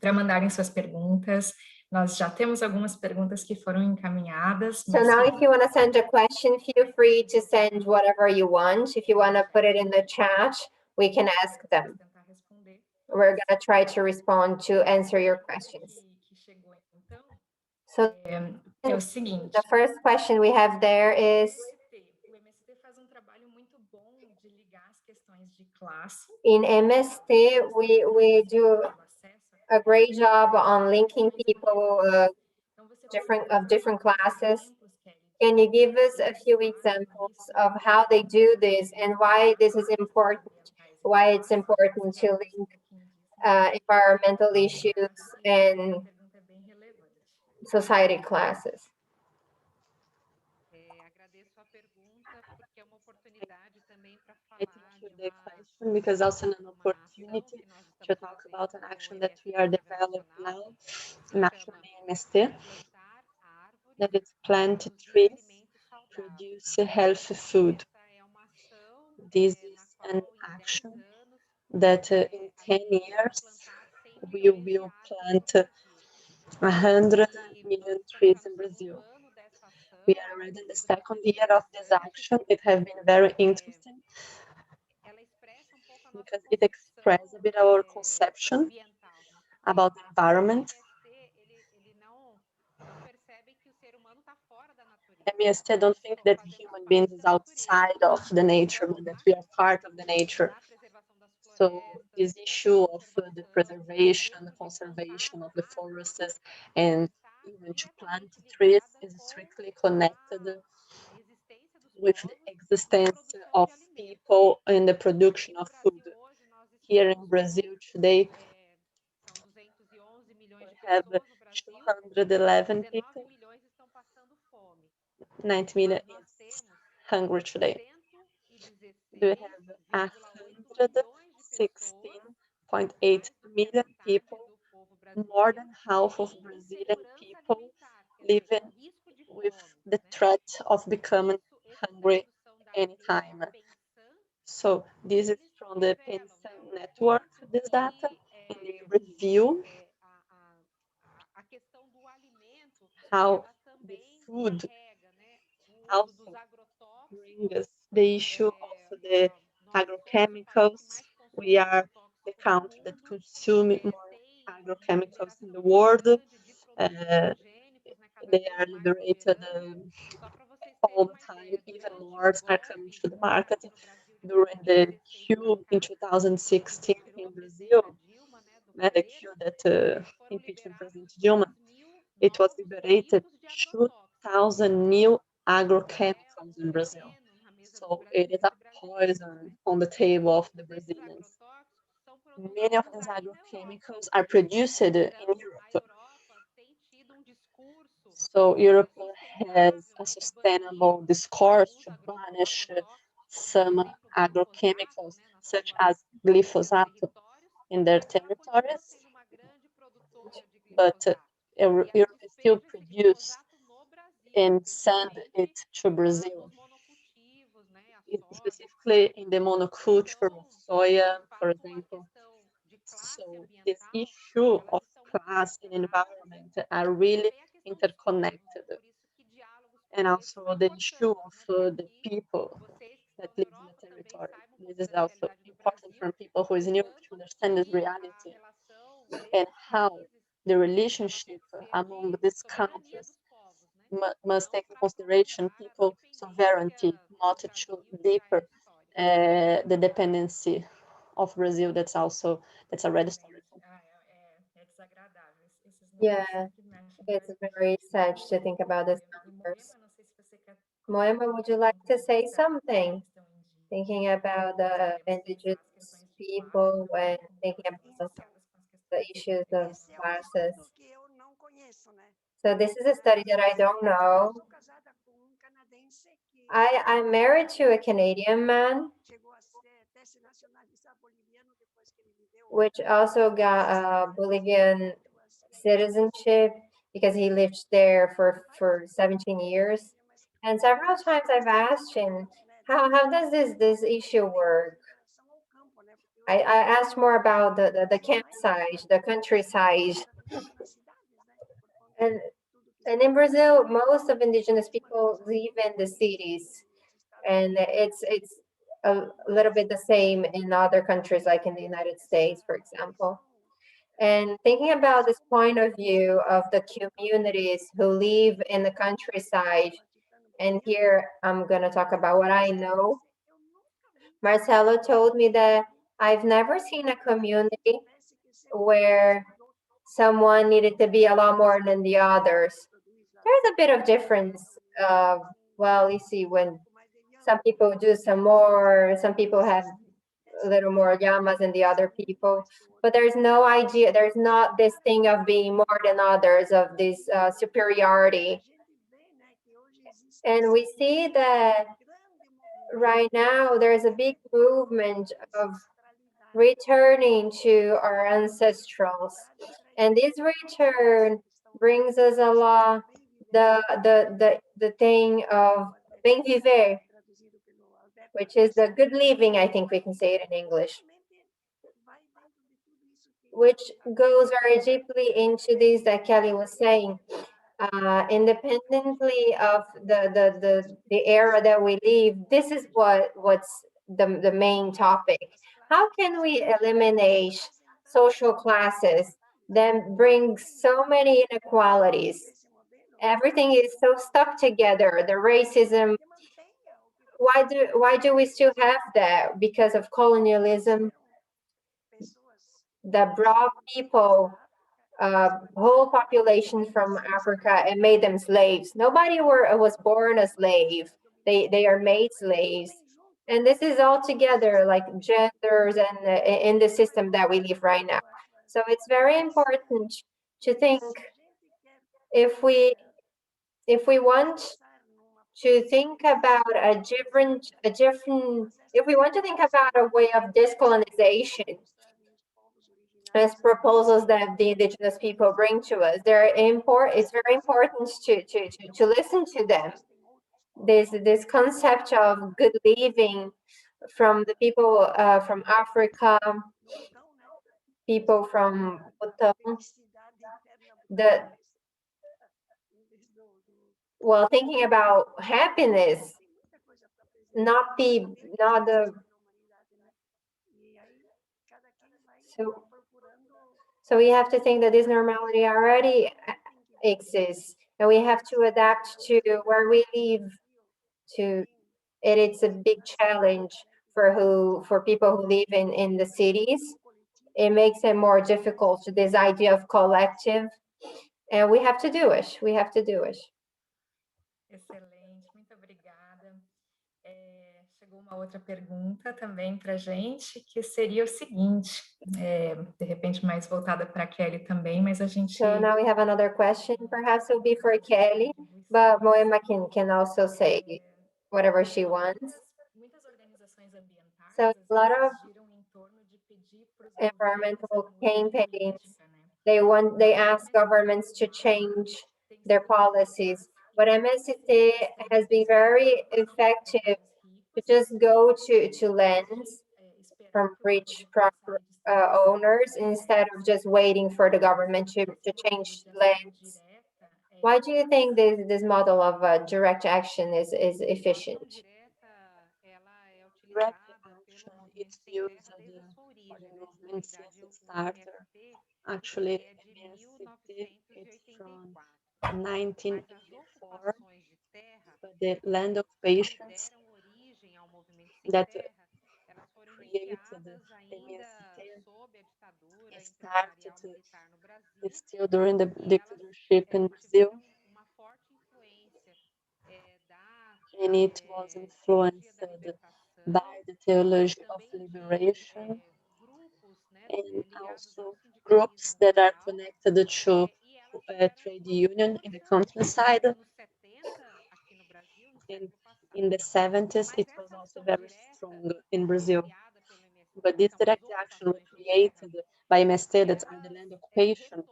para mandarem suas perguntas. Nós já temos algumas perguntas que foram encaminhadas. So now if you want to send a question, feel free to send whatever you want. If you want to put it in the chat, we can ask them. We're going to try to respond to answer your questions. So é o seguinte. The first question we have there is, O MST faz trabalho muito bom de ligar as questões de classe. In MST, we do a great job on linking people of different classes. Can you give us a few examples of how they do this and why this is important? Why it's important to link environmental issues and society classes? I thank you for the question because also an opportunity to talk about an action that we are developing now, nationally in MST, that is plant trees, produce healthy food. This is an action that in 10 years we will plant 100 million trees in Brazil. We are already in the second year of this action. It has been very interesting because it expresses a bit our conception about the environment. MST don't think that human beings is outside of the nature, but that we are part of the nature. So this issue of the preservation, the conservation of the forests, and even to plant trees is strictly connected with the existence of people and the production of food. Here in Brazil today, we have 211 people. 90 million is hungry today. We have 116.8 million people, more than half of Brazilian people living with the threat of becoming hungry anytime. So this is from the Pension Network, this data, and they review how the food also brings the issue of the agrochemicals. We are the country that consumes more agrochemicals in the world. They are liberated all the time, even more are coming to the market. During the coup in 2016 in Brazil, the coup that impeached President Dilma, it was liberated 2,000 new agrochemicals in Brazil. So it is a poison on the table of the Brazilians. Many of these agrochemicals are produced in Europe. So Europe has a sustainable discourse to banish some agrochemicals, such as glyphosate, in their territories. But Europe still produce and send it to Brazil, specifically in the monoculture of soya, for example. So this issue of class and environment are really interconnected. And also the issue of the people that live in the territory. This is also important for people who is new to understand this reality and how the relationship among these countries must take in consideration people's sovereignty, not to deeper the dependency of Brazil. That's already historical. Yeah, it's very sad to think about this numbers. Moema, would you like to say something? Thinking about the indigenous people and thinking about the issues of classes. So this is a study that I don't know. I'm married to a Canadian man, which also got a Bolivian citizenship because he lived there for 17 years. And several times I've asked him, how does this issue work? I asked more about the campsite, the countryside. And in Brazil, most of indigenous people live in the cities. And it's a little bit the same in other countries, like in the United States, for example. And thinking about this point of view of the communities who live in the countryside, and here I'm going to talk about what I know. Marcelo told me that I've never seen a community where someone needed to be a lot more than the others. There's a bit of difference. Well, you see, when some people do some more, some people have a little more llamas than the other people, but there's no idea, there's not this thing of being more than others, of this superiority. And we see that right now there's a big movement of returning to our ancestrals, and this return brings us a lot the thing of bem viver, which is the good living. I think we can say it in English, which goes very deeply into this that Kelly was saying. Independently of the era that we live, this is what's the main topic. How can we eliminate social classes that bring so many inequalities? Everything is so stuck together. The racism. Why do we still have that? Because of colonialism that brought people, whole populations from Africa, and made them slaves. Nobody was born a slave. They are made slaves. And this is all together, like genders and in the system that we live right now. So it's very important to think, if we want to think about a different, if we want to think about a way of decolonization, as proposals that the indigenous people bring to us, it's very important to listen to them. This concept of good living from the people from Africa, people from Bhutan, thinking about happiness, not the so we have to think that this normality already exists, and we have to adapt to where we live. It's a big challenge for people who live in the cities. It makes it more difficult, this idea of collective, and we have to do it. We have to do it. Excelente, muito obrigada. Chegou uma outra pergunta também para a gente, que seria o seguinte, de repente mais voltada para a Kelly também, mas a gente... So now we have another question, perhaps it will be for Kelly, but Moema can also say whatever she wants. So a lot of environmental campaigns They ask governments to change their policies. But MST has been very effective to just go to lands from rich owners instead of just waiting for the government to change lands. Why do you think this model of direct action is efficient? Direct action, it's used for the movement since it started. Actually, MST, it's from 1984, but the land occupations that created MST started still during the dictatorship in Brazil, and it was influenced by the theology of liberation and also groups that are connected to trade union in the countryside. And in the 70s, it was also very strong in Brazil. But this direct action was created by MST, that's the land occupation.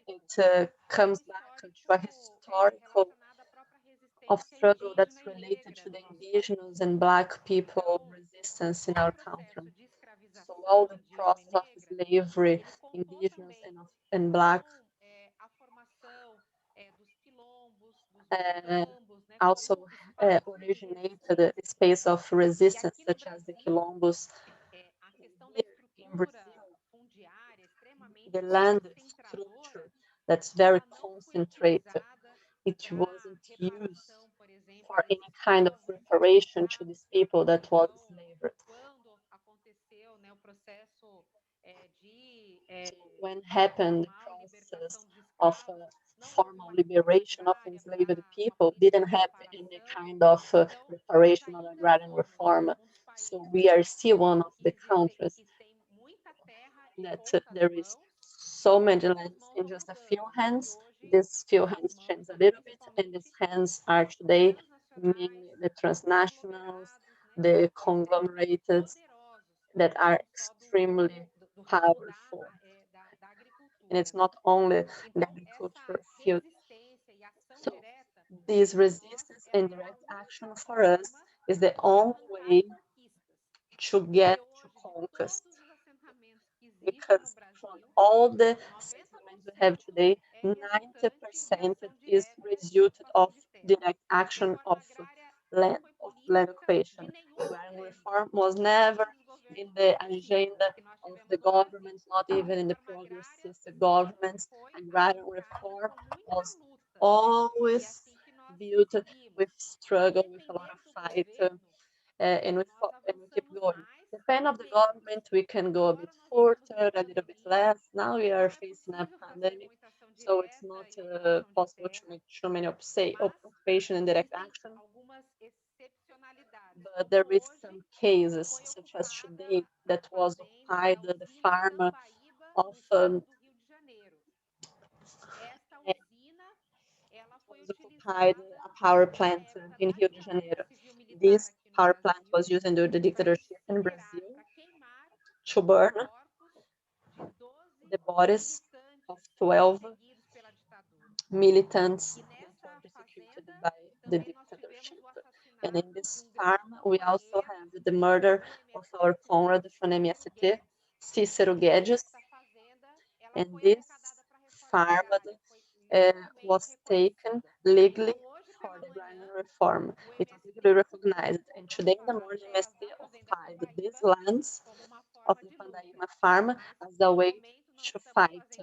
It comes back to a historical of struggle that's related to the indigenous and Black people resistance in our country. So all the process of slavery, indigenous and Black, also originated a space of resistance, such as the quilombos. Here in Brazil, the land structure that's very concentrated, it wasn't used for any kind of reparation to these people that was enslaved. So when happened the process of formal liberation of enslaved people, didn't have any kind of reparation or agrarian reform. So we are still one of the countries that there is so many lands in just a few hands. These few hands change a little bit, and these hands are today mainly the transnationals, the conglomerates that are extremely powerful. And it's not only the agriculture field. So this resistance and direct action for us is the only way to get to conquest. Because from all the settlements we have today, 90% is result of direct action of land occupation. Agrarian reform was never in the agenda of the governments, not even in the progressist governments. Agrarian reform was always built with struggle, with a lot of fight, and we keep going. Depending of the government, we can go a bit further, a little bit less. Now we are facing a pandemic, so it's not possible to make too many occupation and direct action. But there is some cases, such as today, that was occupied the farm of was occupied a power plant in Rio de Janeiro. This power plant was used under the dictatorship in Brazil to burn the bodies of 12 militants that were persecuted by the dictatorship. And in this farm, we also have the murder of our comrade from MST, Cícero Guedes. And this farm was taken legally for the agrarian reform. It was legally recognized. And today in the morning, MST occupied these lands of the Pandaíma farm as a way to fight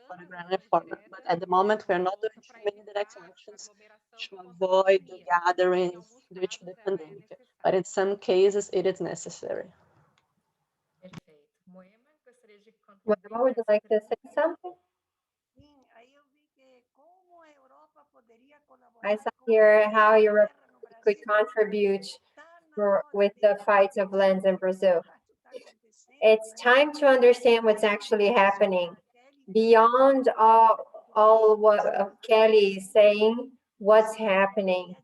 for agrarian reform. But at the moment, we are not doing too many direct actions to avoid the gatherings due to the pandemic. But in some cases, it is necessary. Moema, would you like to say something? I saw here how Europe could contribute with the fights of lands in Brazil. It's time to understand what's actually happening. Beyond all what Kelly is saying, what's happening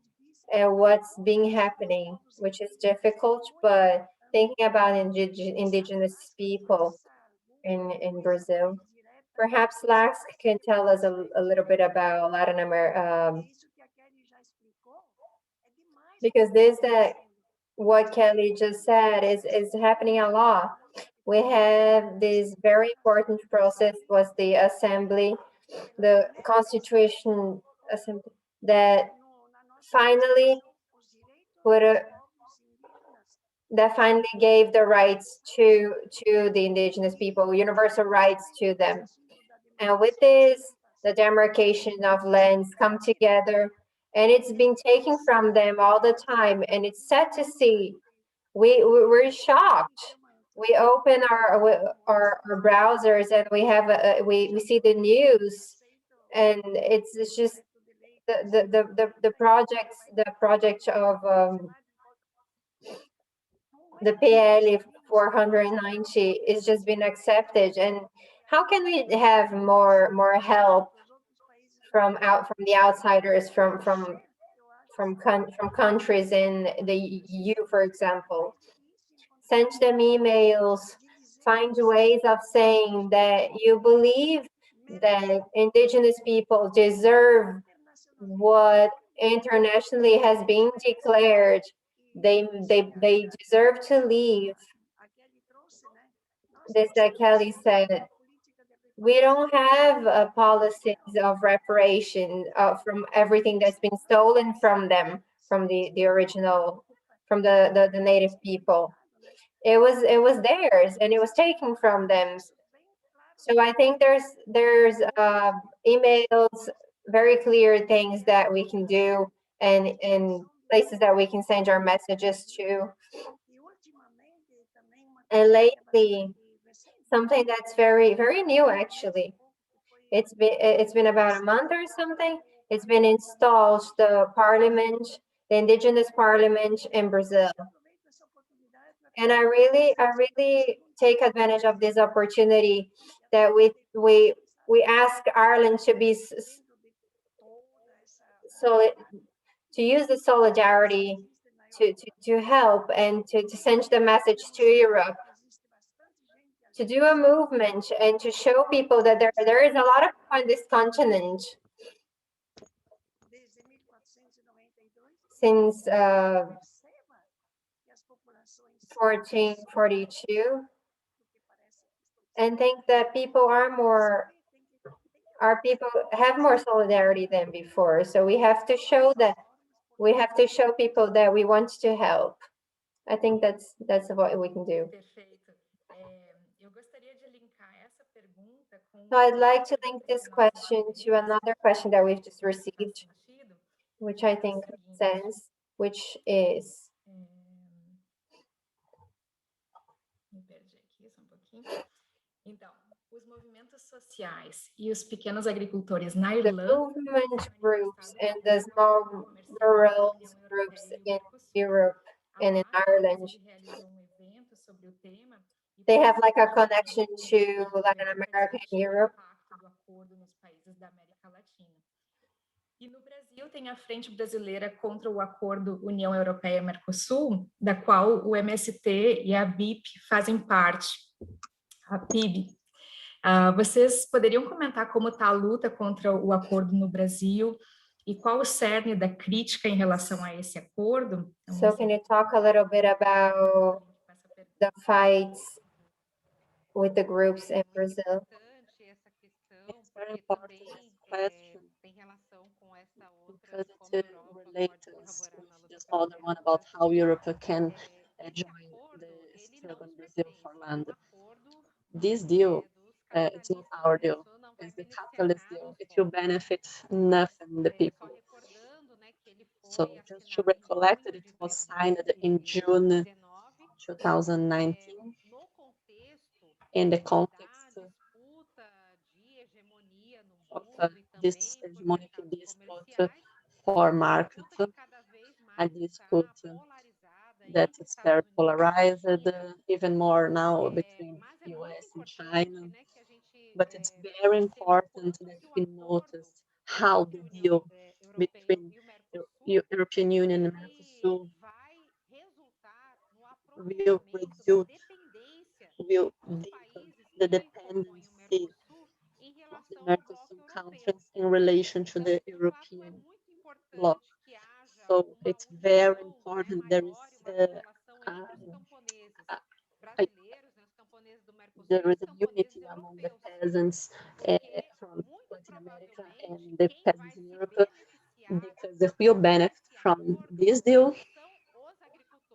and what's been happening, which is difficult, but thinking about indigenous people in Brazil, Perhaps LASC can tell us a little bit about Latin America, because what Kelly just said is happening a lot. We have this very important process, was the assembly, the constitution assembly, that finally gave the rights to the indigenous people, universal rights to them. And with this, the demarcation of lands come together, and it's been taken from them all the time. And it's sad to see. We're shocked. We open our browsers and we have we see the news, and it's just the project of the PL 490 is just been accepted. And how can we have more help from the outsiders, from countries in the EU, for example? Send them emails, find ways of saying that you believe that indigenous people deserve what internationally has been declared. They deserve to live. This, that Kelly said, we don't have policies of reparation from everything that's been stolen from them, from the original, from the native people. It was theirs, and it was taken from them. So I think there's emails, very clear things that we can do, and places that we can send our messages to. And lately, something that's very new, actually. It's been about a month or something. It's been installed, the parliament, the indigenous parliament in Brazil. And I really take advantage of this opportunity that we ask Ireland to be to use the solidarity to help and to send the message to Europe, to do a movement and to show people that there is a lot of people on this continent. Since 1442, and think that people have more solidarity than before. So we have to show people that we want to help. I think that's what we can do. So I'd like to link this question to another question that we've just received, which I think makes sense, which is Então, os movimentos sociais e os pequenos agricultores na Irlanda, the movement groups and the small rural groups in Europe and in Ireland, they have like a connection to Latin America and Europe. E no Brasil tem a Frente Brasileira contra o Acordo União Europeia-Mercosul, da qual o MST e a BIP fazem parte, a PIB. Vocês poderiam comentar como está a luta contra o acordo no Brasil e qual o cerne da crítica em relação a esse acordo? So can you talk a little bit about the fights with the groups in Brazil? It's very important question because it relates with this other one about how Europe can join the struggle in Brazil for land. This deal, it's not our deal. It's the capitalist deal. It will benefit nothing the people. So just to recollect that it was signed in June 2019 in the context of this hegemonic dispute for market, a dispute that is very polarized, even more now between US and China. But it's very important that we notice how the deal between the European Union and Mercosur will reduce, will deepen the dependency Mercosur countries in relation to the European bloc. So it's very important. There is there is a unity among the peasants from Latin America and the peasants in Europe, because the real benefit from this deal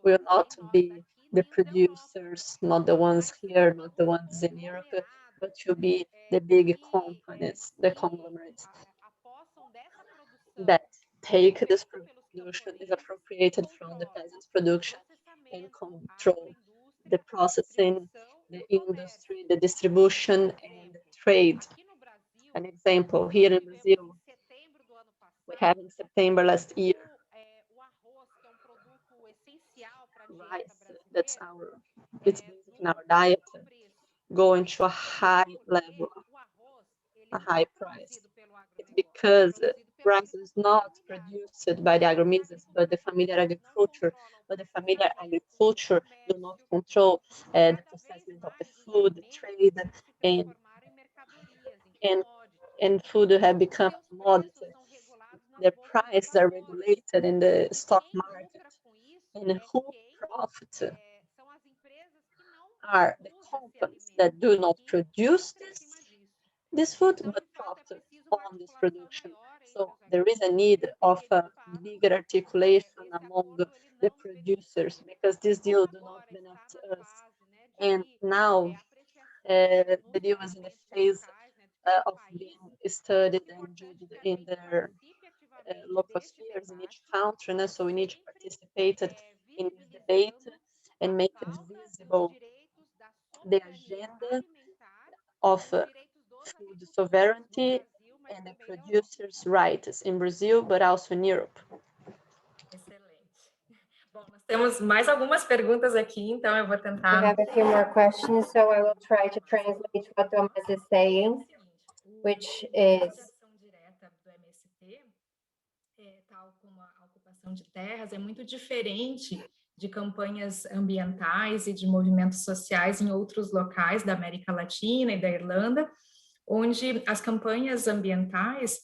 will not be the producers, not the ones here, not the ones in Europe, but will be the big companies, the conglomerates that take this production, is appropriated from the peasants' production and control the processing, the industry, the distribution, and the trade. An example, here in Brazil, we have in September last year, rice, it's basic in our diet, going to a high level, a high price. It's because rice is not produced by the agrobusiness, but the familiar agriculture. But the familiar agriculture do not control the processing of the food, the trade, and food have become a commodity. The prices are regulated in the stock market, and who profit are the companies that do not produce this food, but profit on this production. So there is a need of a bigger articulation among the producers, because this deal do not benefit us. And now the deal is in the phase of being studied and judged in their local spheres in each country. And so we need to participate in this debate and make it visible the agenda of food sovereignty and the producers' rights in Brazil, but also in Europe. Excelente. Bom, nós temos mais algumas perguntas aqui, então eu vou tentar. We have a few more questions, so I will try to translate what Thomas is saying, which is direta do MST, tal como a ocupação de terras, é muito diferente de campanhas ambientais e de movimentos sociais em outros locais da América Latina e da Irlanda, onde as campanhas ambientais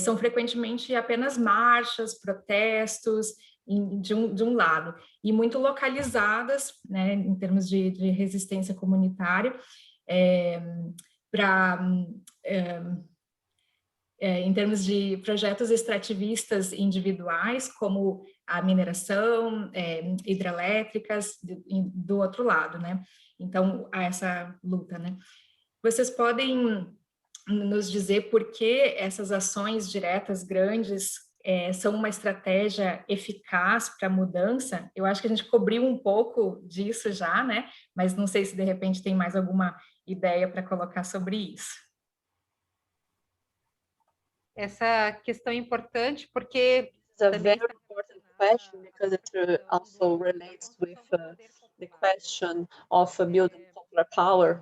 são frequentemente apenas marchas, protestos, de um lado, e muito localizadas, né, em termos de resistência comunitária, em termos de projetos extrativistas individuais, como a mineração, hidrelétricas, do outro lado, né? Então, há essa luta, né? Vocês podem nos dizer por que essas ações diretas grandes são uma estratégia eficaz para a mudança? Eu acho que a gente cobriu um pouco disso já, né? Mas não sei se de repente tem mais alguma ideia para colocar sobre isso. Essa questão é importante porque it's a very important question, because it also relates with the question of building popular power.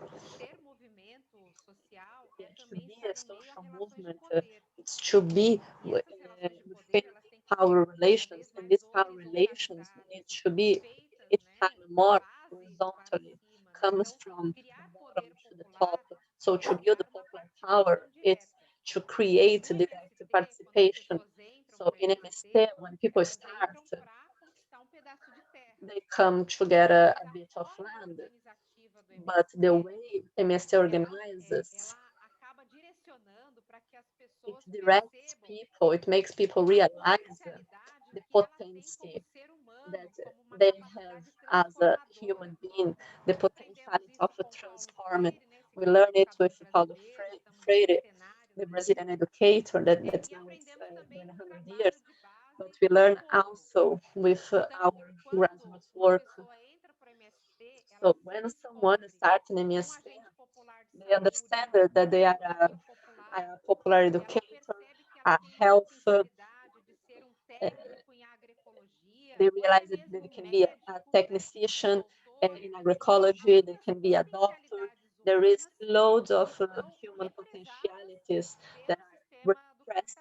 To be a social movement, it's to be within power relations, and these power relations need to be each time more horizontally, comes from the bottom to the top. So to build the popular power, it's to create direct participation. So in MST, when people start, they come to get a bit of land, but the way MST organizes, it directs people, it makes people realize the potential that they have as a human being, the potentiality of a transforming. We learn it with Paulo Freire, the Brazilian educator that's now been 100 years, but we learn also with our grassroots work. So when someone starts in MST, they understand that they are a popular educator, a health, they realize that they can be a technician in agroecology, they can be a doctor. There is loads of human potentialities that are repressed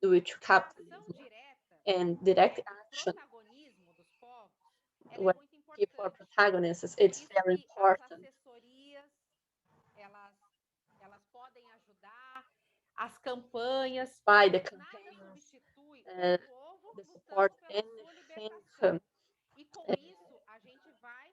due to capitalism, and direct action when people are protagonists, it's very important. as campanhas, by the nada campaigns, substitui the o povo support, lutando pela sua anything libertação. E com isso, a gente vai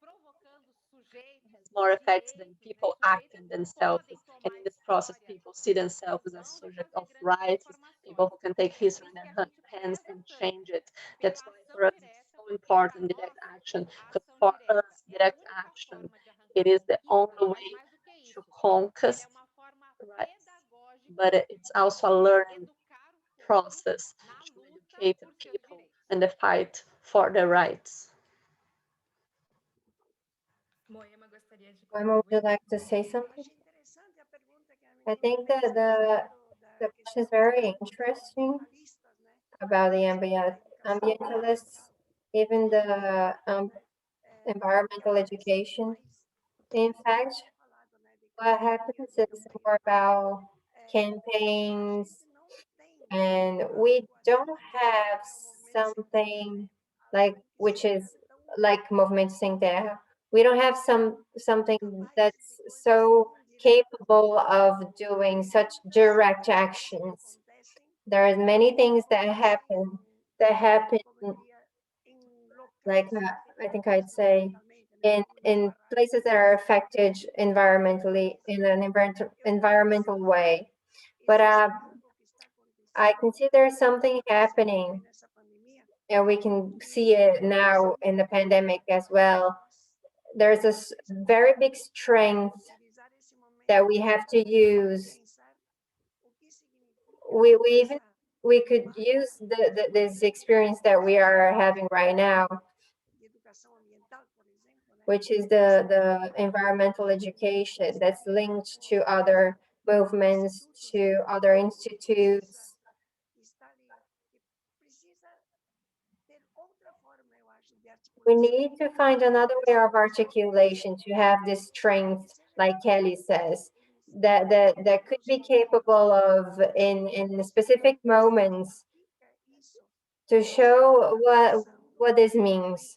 provocando sujeitos has more effects than direitos, people sujeitos acting que themselves. podem And tomar in a this process, história people see na themselves as sua mão e subject fazer of grandes rights, people transformações. who can take Por history isso in que a their gente hands preza and tanto change it. pela That's why ação for us it's direta, so porque para important, direct nós action, a because ação for us, direta é a direct única action, forma de arrancar it is the conquistas, only mas way mais do que to isso, conquer ela é uma forma rights, pedagógica but it's also a de learning educar o povo process na to luta educate the por seus people direitos. in the fight for their rights. Moema gostaria de Moema, would you contribuir? like to say something? Achei interessante a pergunta que a I menina think fez that a respeito the da question is questão very dos interesting ambientalistas, né? about the Da educação ambientalists, even the environmental education. In fact, falado, né? De what campanha, happens de is more about campaigns, and we don't have something like which is like Movimento Sem Terra. We don't have something that's so capable of doing such direct actions. There are many things that happen like I think I'd say in places that are affected environmentally in an environmental way. But I can see there's something happening, and we can see it now in the pandemic as well. There's this very big strength that we have to use. We could use this experience that we are having right now, which is the environmental education that's linked to other movements, to other institutes. We need to find another way of articulation to have this strength, like Kelly says, that could be capable of in specific moments to show what this means.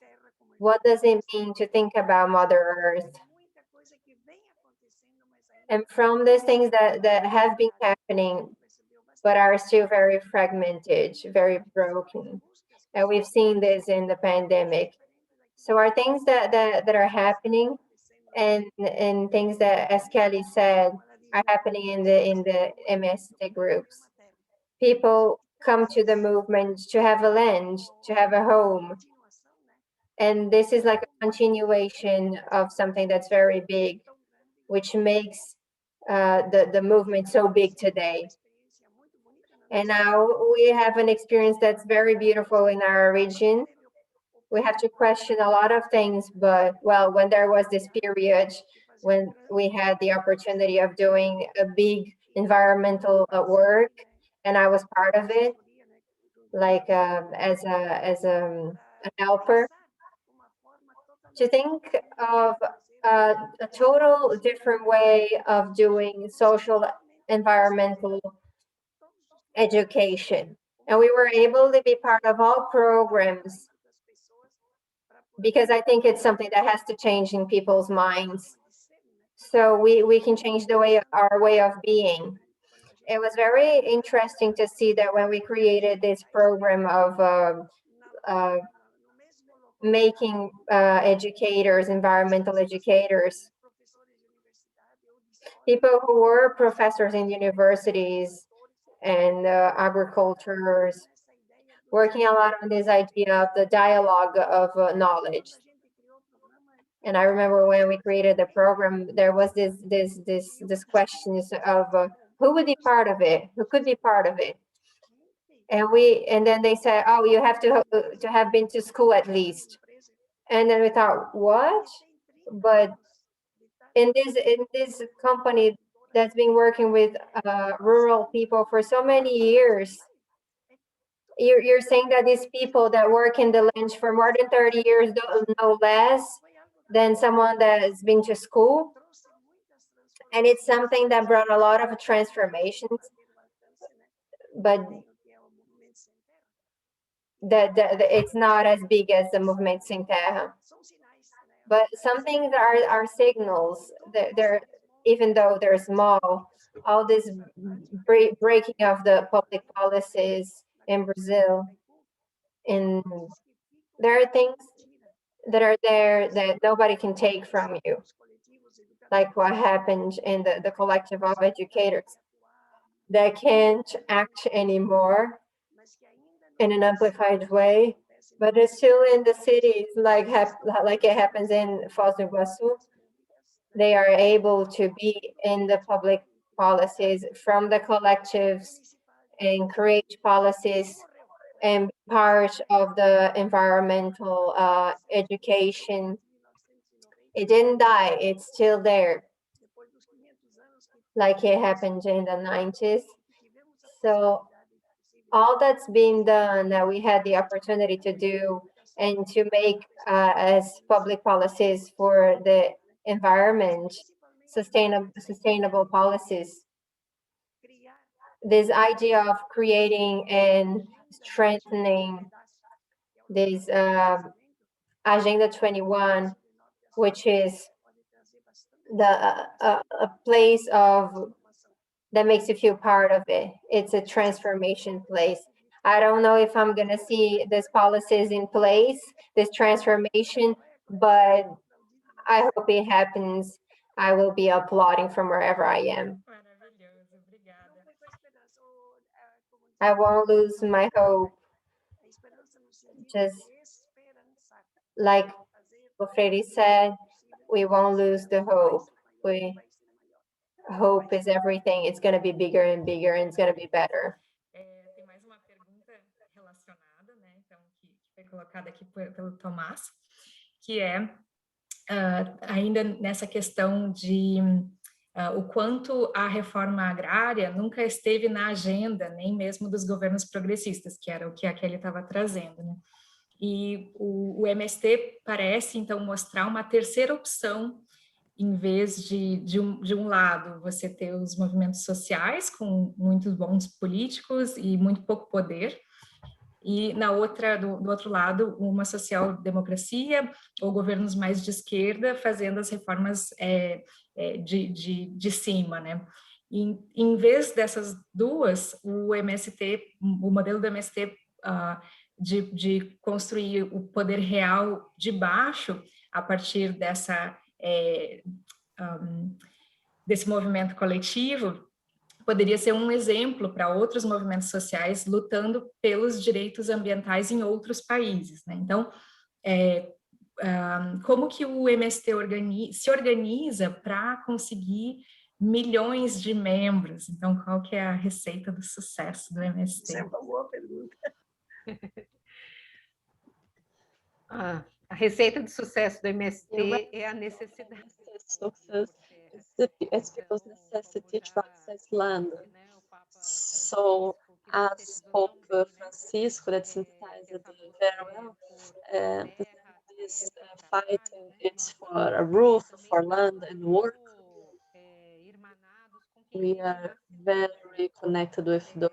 What does it mean to think about Mother Earth? And from these things that have been happening, but are still very fragmented, very broken. And we've seen this in the pandemic. So are things that are happening, and things that, as Kelly said, are happening in the MST groups. People come to the movement to have a land, to have a home. And this is like a continuation of something that's very big, which makes the movement so big today. And now we have an experience that's very beautiful in our region. We have to question a lot of things, but well, when there was this period when we had the opportunity of doing a big environmental work, and I was part of it, like as a helper, to think of a total different way of doing social environmental education. And we were able to be part of all programs, because I think it's something that has to change in people's minds, so we can change our way of being. It was very interesting to see that when we created this program of making educators, environmental educators, people who were professors in universities and agriculturists, working a lot on this idea of the dialogue of knowledge. And I remember when we created the program, there was this questions of who would be part of it, who could be part of it, and then they said, oh, you have to have been to school at least. And then we thought, what? But in this company that's been working with rural people for so many years, you're saying that these people that work in the land for more than 30 years don't know less than someone that has been to school? And it's something that brought a lot of transformations, but that it's not as big as the Movimento Sem Terra. But some things are signals that they're, even though they're small, all this breaking of the public policies in Brazil. And there are things that are there that nobody can take from you, like what happened in the collective of educators that can't act anymore in an amplified way, but it's still in the cities, like it happens in Foz do Iguaçu. They are able to be in the public policies from the collectives and create policies and part of the environmental education. It didn't die, it's still there, like it happened in the 90s. So all that's being done that we had the opportunity to do and to make as public policies for the environment, sustainable policies. This idea of creating and strengthening this Agenda 21, which is the a place of that makes you feel part of it. It's a transformation place. I don't know if I'm gonna see these policies in place, this transformation, but I hope it happens. I will be applauding from wherever I am. Maravilhoso, obrigada. I won't lose my hope. Just like Freire said, we won't lose the hope. Hope is everything. It's going to be bigger and bigger, and it's going to be better. Tem mais uma pergunta relacionada, né? Então, que foi colocada aqui pelo Tomás, que é ainda nessa questão de o quanto a reforma agrária nunca esteve na agenda, nem mesmo dos governos progressistas, que era o que a Kelly estava trazendo, né? E o MST parece, então, mostrar uma terceira opção, em vez de um lado, você ter os movimentos sociais, com muitos bons políticos e muito pouco poder, e do outro lado, uma social-democracia ou governos mais de esquerda fazendo as reformas de cima, né? E, em vez dessas duas, o modelo do MST de construir o poder real de baixo, a partir desse movimento coletivo, poderia ser um exemplo para outros movimentos sociais lutando pelos direitos ambientais em outros países, né? Então, como que o MST se organiza para conseguir milhões de membros? Então, qual que é a receita do sucesso do MST? Isso é uma boa pergunta. A receita do sucesso do MST é a necessidade. Success it's people's necessity to access land. So, as Pope Francisco, that synthesized it very well, this fighting it's for a roof, for land and work. We are very connected with those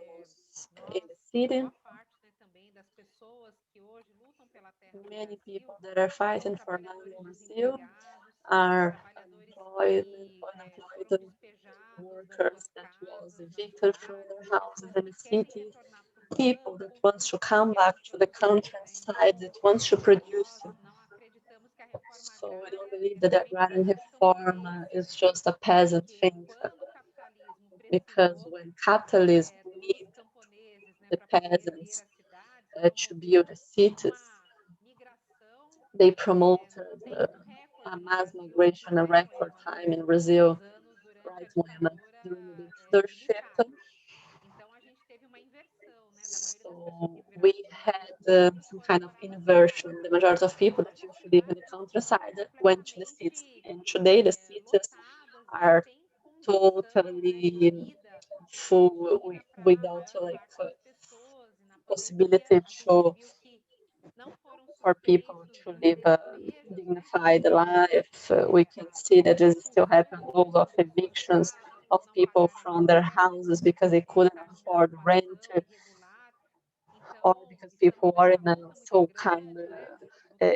in the city. Many people that are fighting for land in Brazil are unemployed workers that was evicted from their houses in the cities, people that wants to come back to the countryside, that wants to produce. So we don't believe that the agrarian reform is just a peasant thing, because when capitalism needs the peasants to build the cities, they promoted a mass migration, a record time in Brazil, right, Moema, during the dictatorship. So we had some kind of inversion. The majority of people that used to live in the countryside went to the cities, and today the cities are totally full without possibility for people to live a dignified life. We can see that there's still happening a lot of evictions of people from their houses because they couldn't afford rent, or because people are in a so kind of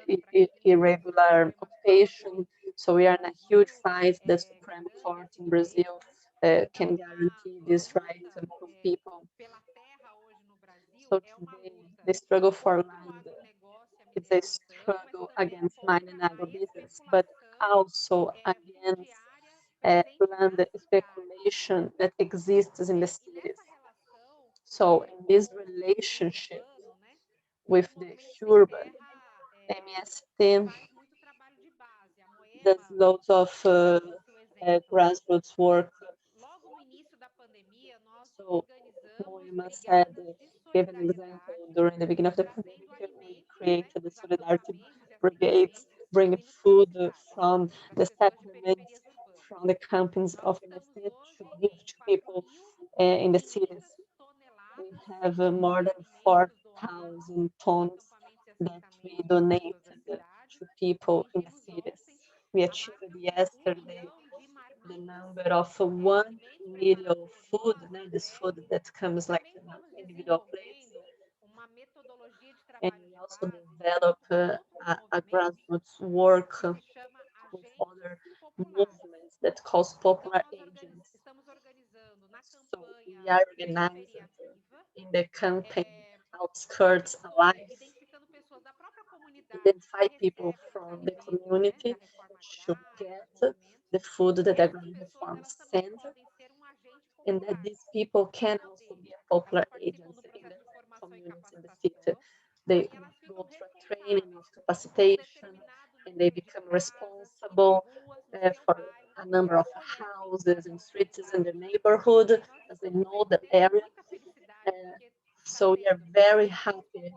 irregular occupation. So we are in a huge fight. The Supreme Court in Brazil can guarantee this right of people. So today, the struggle for land is a struggle against mining agribusiness, but also against land speculation that exists in the cities. So in this relationship with the urban, MST does lots of grassroots work. So Moema said, gave an example during the beginning of the pandemic, we created the solidarity brigades, bringing food from the settlements, from the campings of MST to give to people in the cities. We have more than 4,000 tons that we donated to people in the cities. We achieved yesterday the number of 1 million food, this food that comes like individual plates. And we also develop a grassroots work with other movements that calls popular agents. So we are organized in the campaign Outskirts Alive, identify people from the community to get the food that the reform sends, and that these people can also be a popular agents in the communities in the city. They go through training of capacitation, and they become responsible for a number of houses and streets in the neighborhood, as they know the area. So we are very happy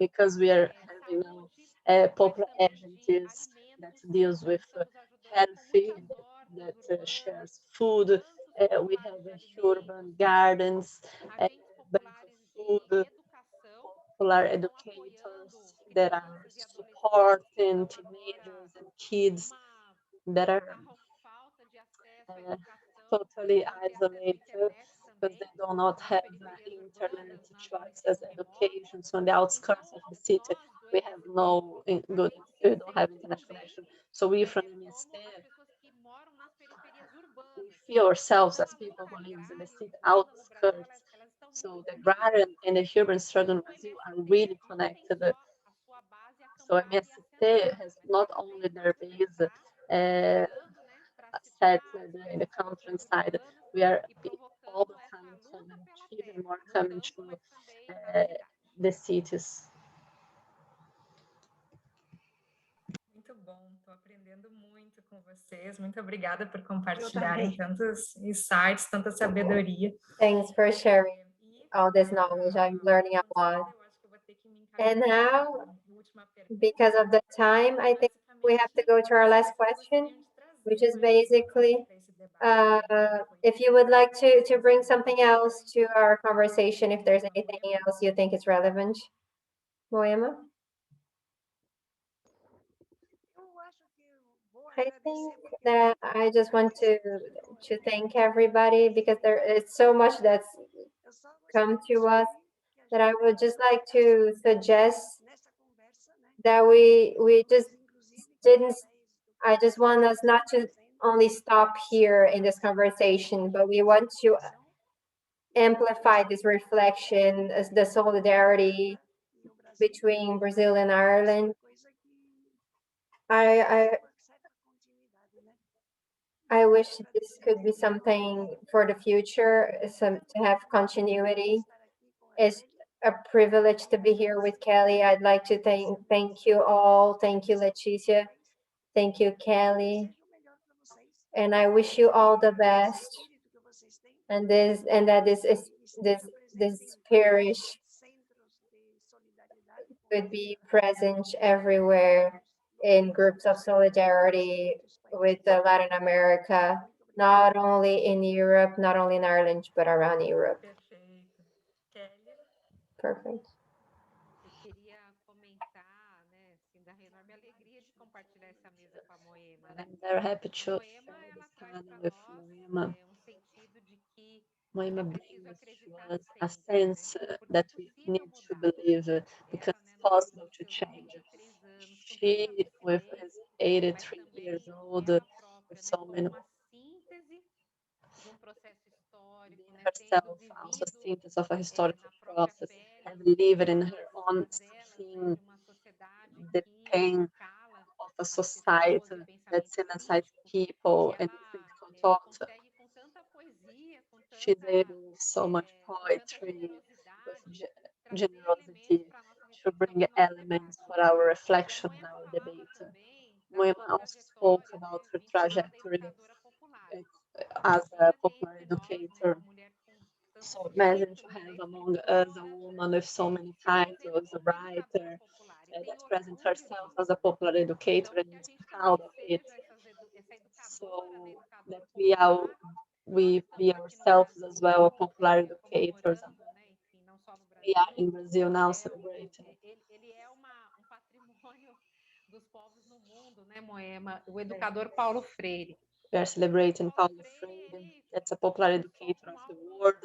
because we are having now popular agencies that deals with healthy, that shares food. We have urban gardens, bank of food, popular educators that are supporting teenagers and kids that are totally isolated because they do not have internet to access education. So on the outskirts of the city, we have no good, we don't have internet connection. So we from MST, we feel ourselves as people who live in the city outskirts. So the agrarian and the urban struggle in Brazil are really connected. So MST has not only their base settled in the countryside, we are all the time coming, even more coming to the cities. Muito bom, estou aprendendo muito com vocês. Muito obrigada por compartilharem tantos insights, tanta sabedoria. Thanks for sharing all this knowledge. I'm learning a lot. And now, because of the time, I think we have to go to our last question, which is basically if you would like to bring something else to our conversation, if there's anything else you think is relevant. Moema? I think that I just want to thank everybody because there is so much that's come to us that I would just like to suggest that we just didn't, I just want us not to only stop here in this conversation, but we want to amplify this reflection as the solidarity between Brazil and Ireland. I wish this could be something for the future, to have continuity. It's a privilege to be here with Kelly. I'd like to thank you all. Thank you, Leticia. Thank you, Kelly. And I wish you all the best. And that this parish would be present everywhere in groups of solidarity with Latin America, not only in Europe, not only in Ireland, but around Europe. Perfect. I'm very happy to share this panel with Moema. Moema brings to us a sense that we need to believe because it's possible to change. She, with his 83 years old, with so many herself also synthesis of a historical process, have lived in her own skin the pain of a society that civilizes people and thought. She's able with so much poetry, with generosity, to bring elements for our reflection and our debate. Moema also spoke about her trajectory as a popular educator. So imagine to have among us a woman with so many titles, a writer, that presents herself as a popular educator and is proud of it. So that we be ourselves as well, popular educators. We are in Brazil now celebrating. O educador Paulo Freire. We are celebrating Paulo Freire, that's a popular educator of the world,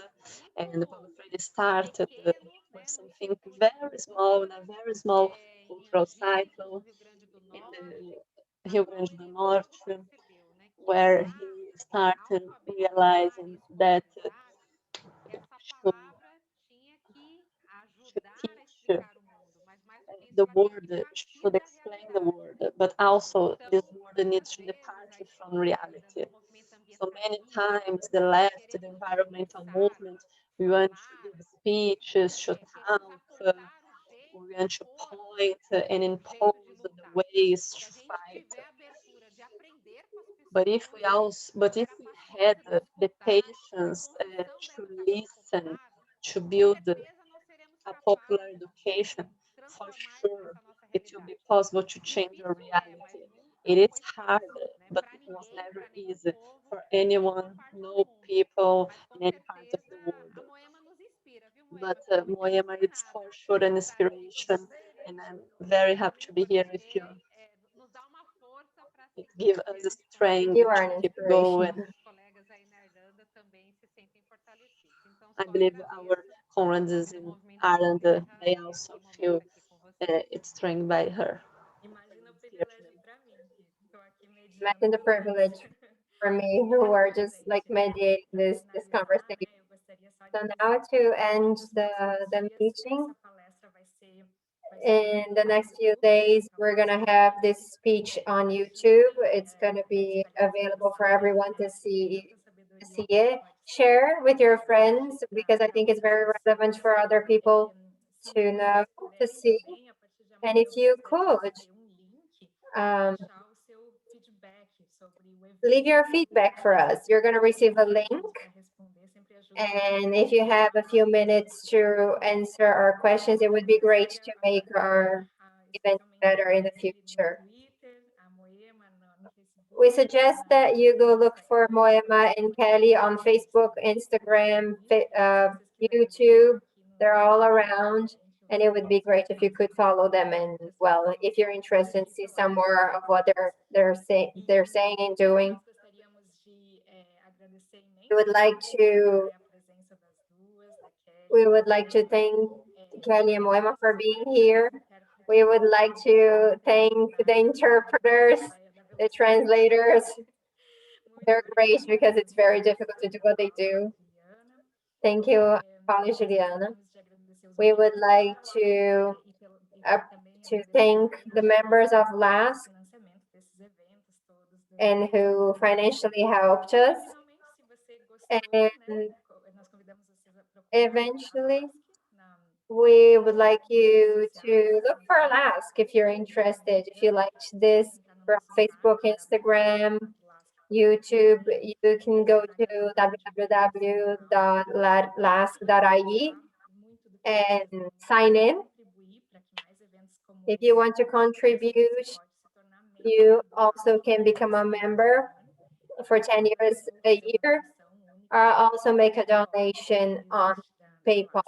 and Paulo Freire started with something very small, in a very small cultural cycle in the Rio Grande do Norte, where he started realizing that should teach the word, should explain the word, but also this word needs to depart from reality. So many times the left, the environmental movement, we want to give speeches, to talk, we want to point and impose the ways to fight. But if we had the patience to listen, to build a popular education, for sure it will be possible to change our reality. It is hard, but it was never easy for anyone, no people in any part of the world. But Moema is for sure an inspiration, and I'm very happy to be here with you. It gives us the strength to keep going. I believe our comrades in Ireland, they also feel it's strength by her. Imagine the privilege for me who are just like mediating this conversation. So now to end the meeting, in the next few days, we're going to have this speech on YouTube. It's going to be available for everyone to see it. Share with your friends, because I think it's very relevant for other people to know, to see. And if you could, leave your feedback for us. You're going to receive a link. And if you have a few minutes to answer our questions, it would be great to make our event better in the future. We suggest that you go look for Moema and Kelly on Facebook, Instagram, YouTube. They're all around. And it would be great if you could follow them. And well, if you're interested and see some more of what they're saying and doing. We would like to thank Kelly and Moema for being here. We would like to thank the interpreters, the translators. They're great because it's very difficult to do what they do. Thank you, Paula Juliana. We would like to thank the members of LASC and who financially helped us. And eventually, we would like you to look for LASC if you're interested. If you liked this from Facebook, Instagram, YouTube, you can go to www.lasc.ie and sign in. If you want to contribute, you also can become a member for 10 years a year, or also make a donation on PayPal.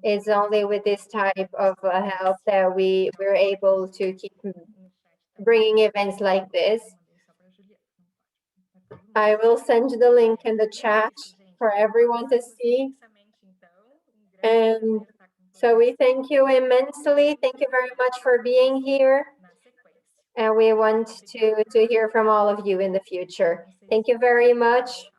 It's only with this type of help that we're able to keep bringing events like this. I will send you the link in the chat for everyone to see. And so we thank you immensely. Thank you very much for being here. And we want to hear from all of you in the future. Thank you very much.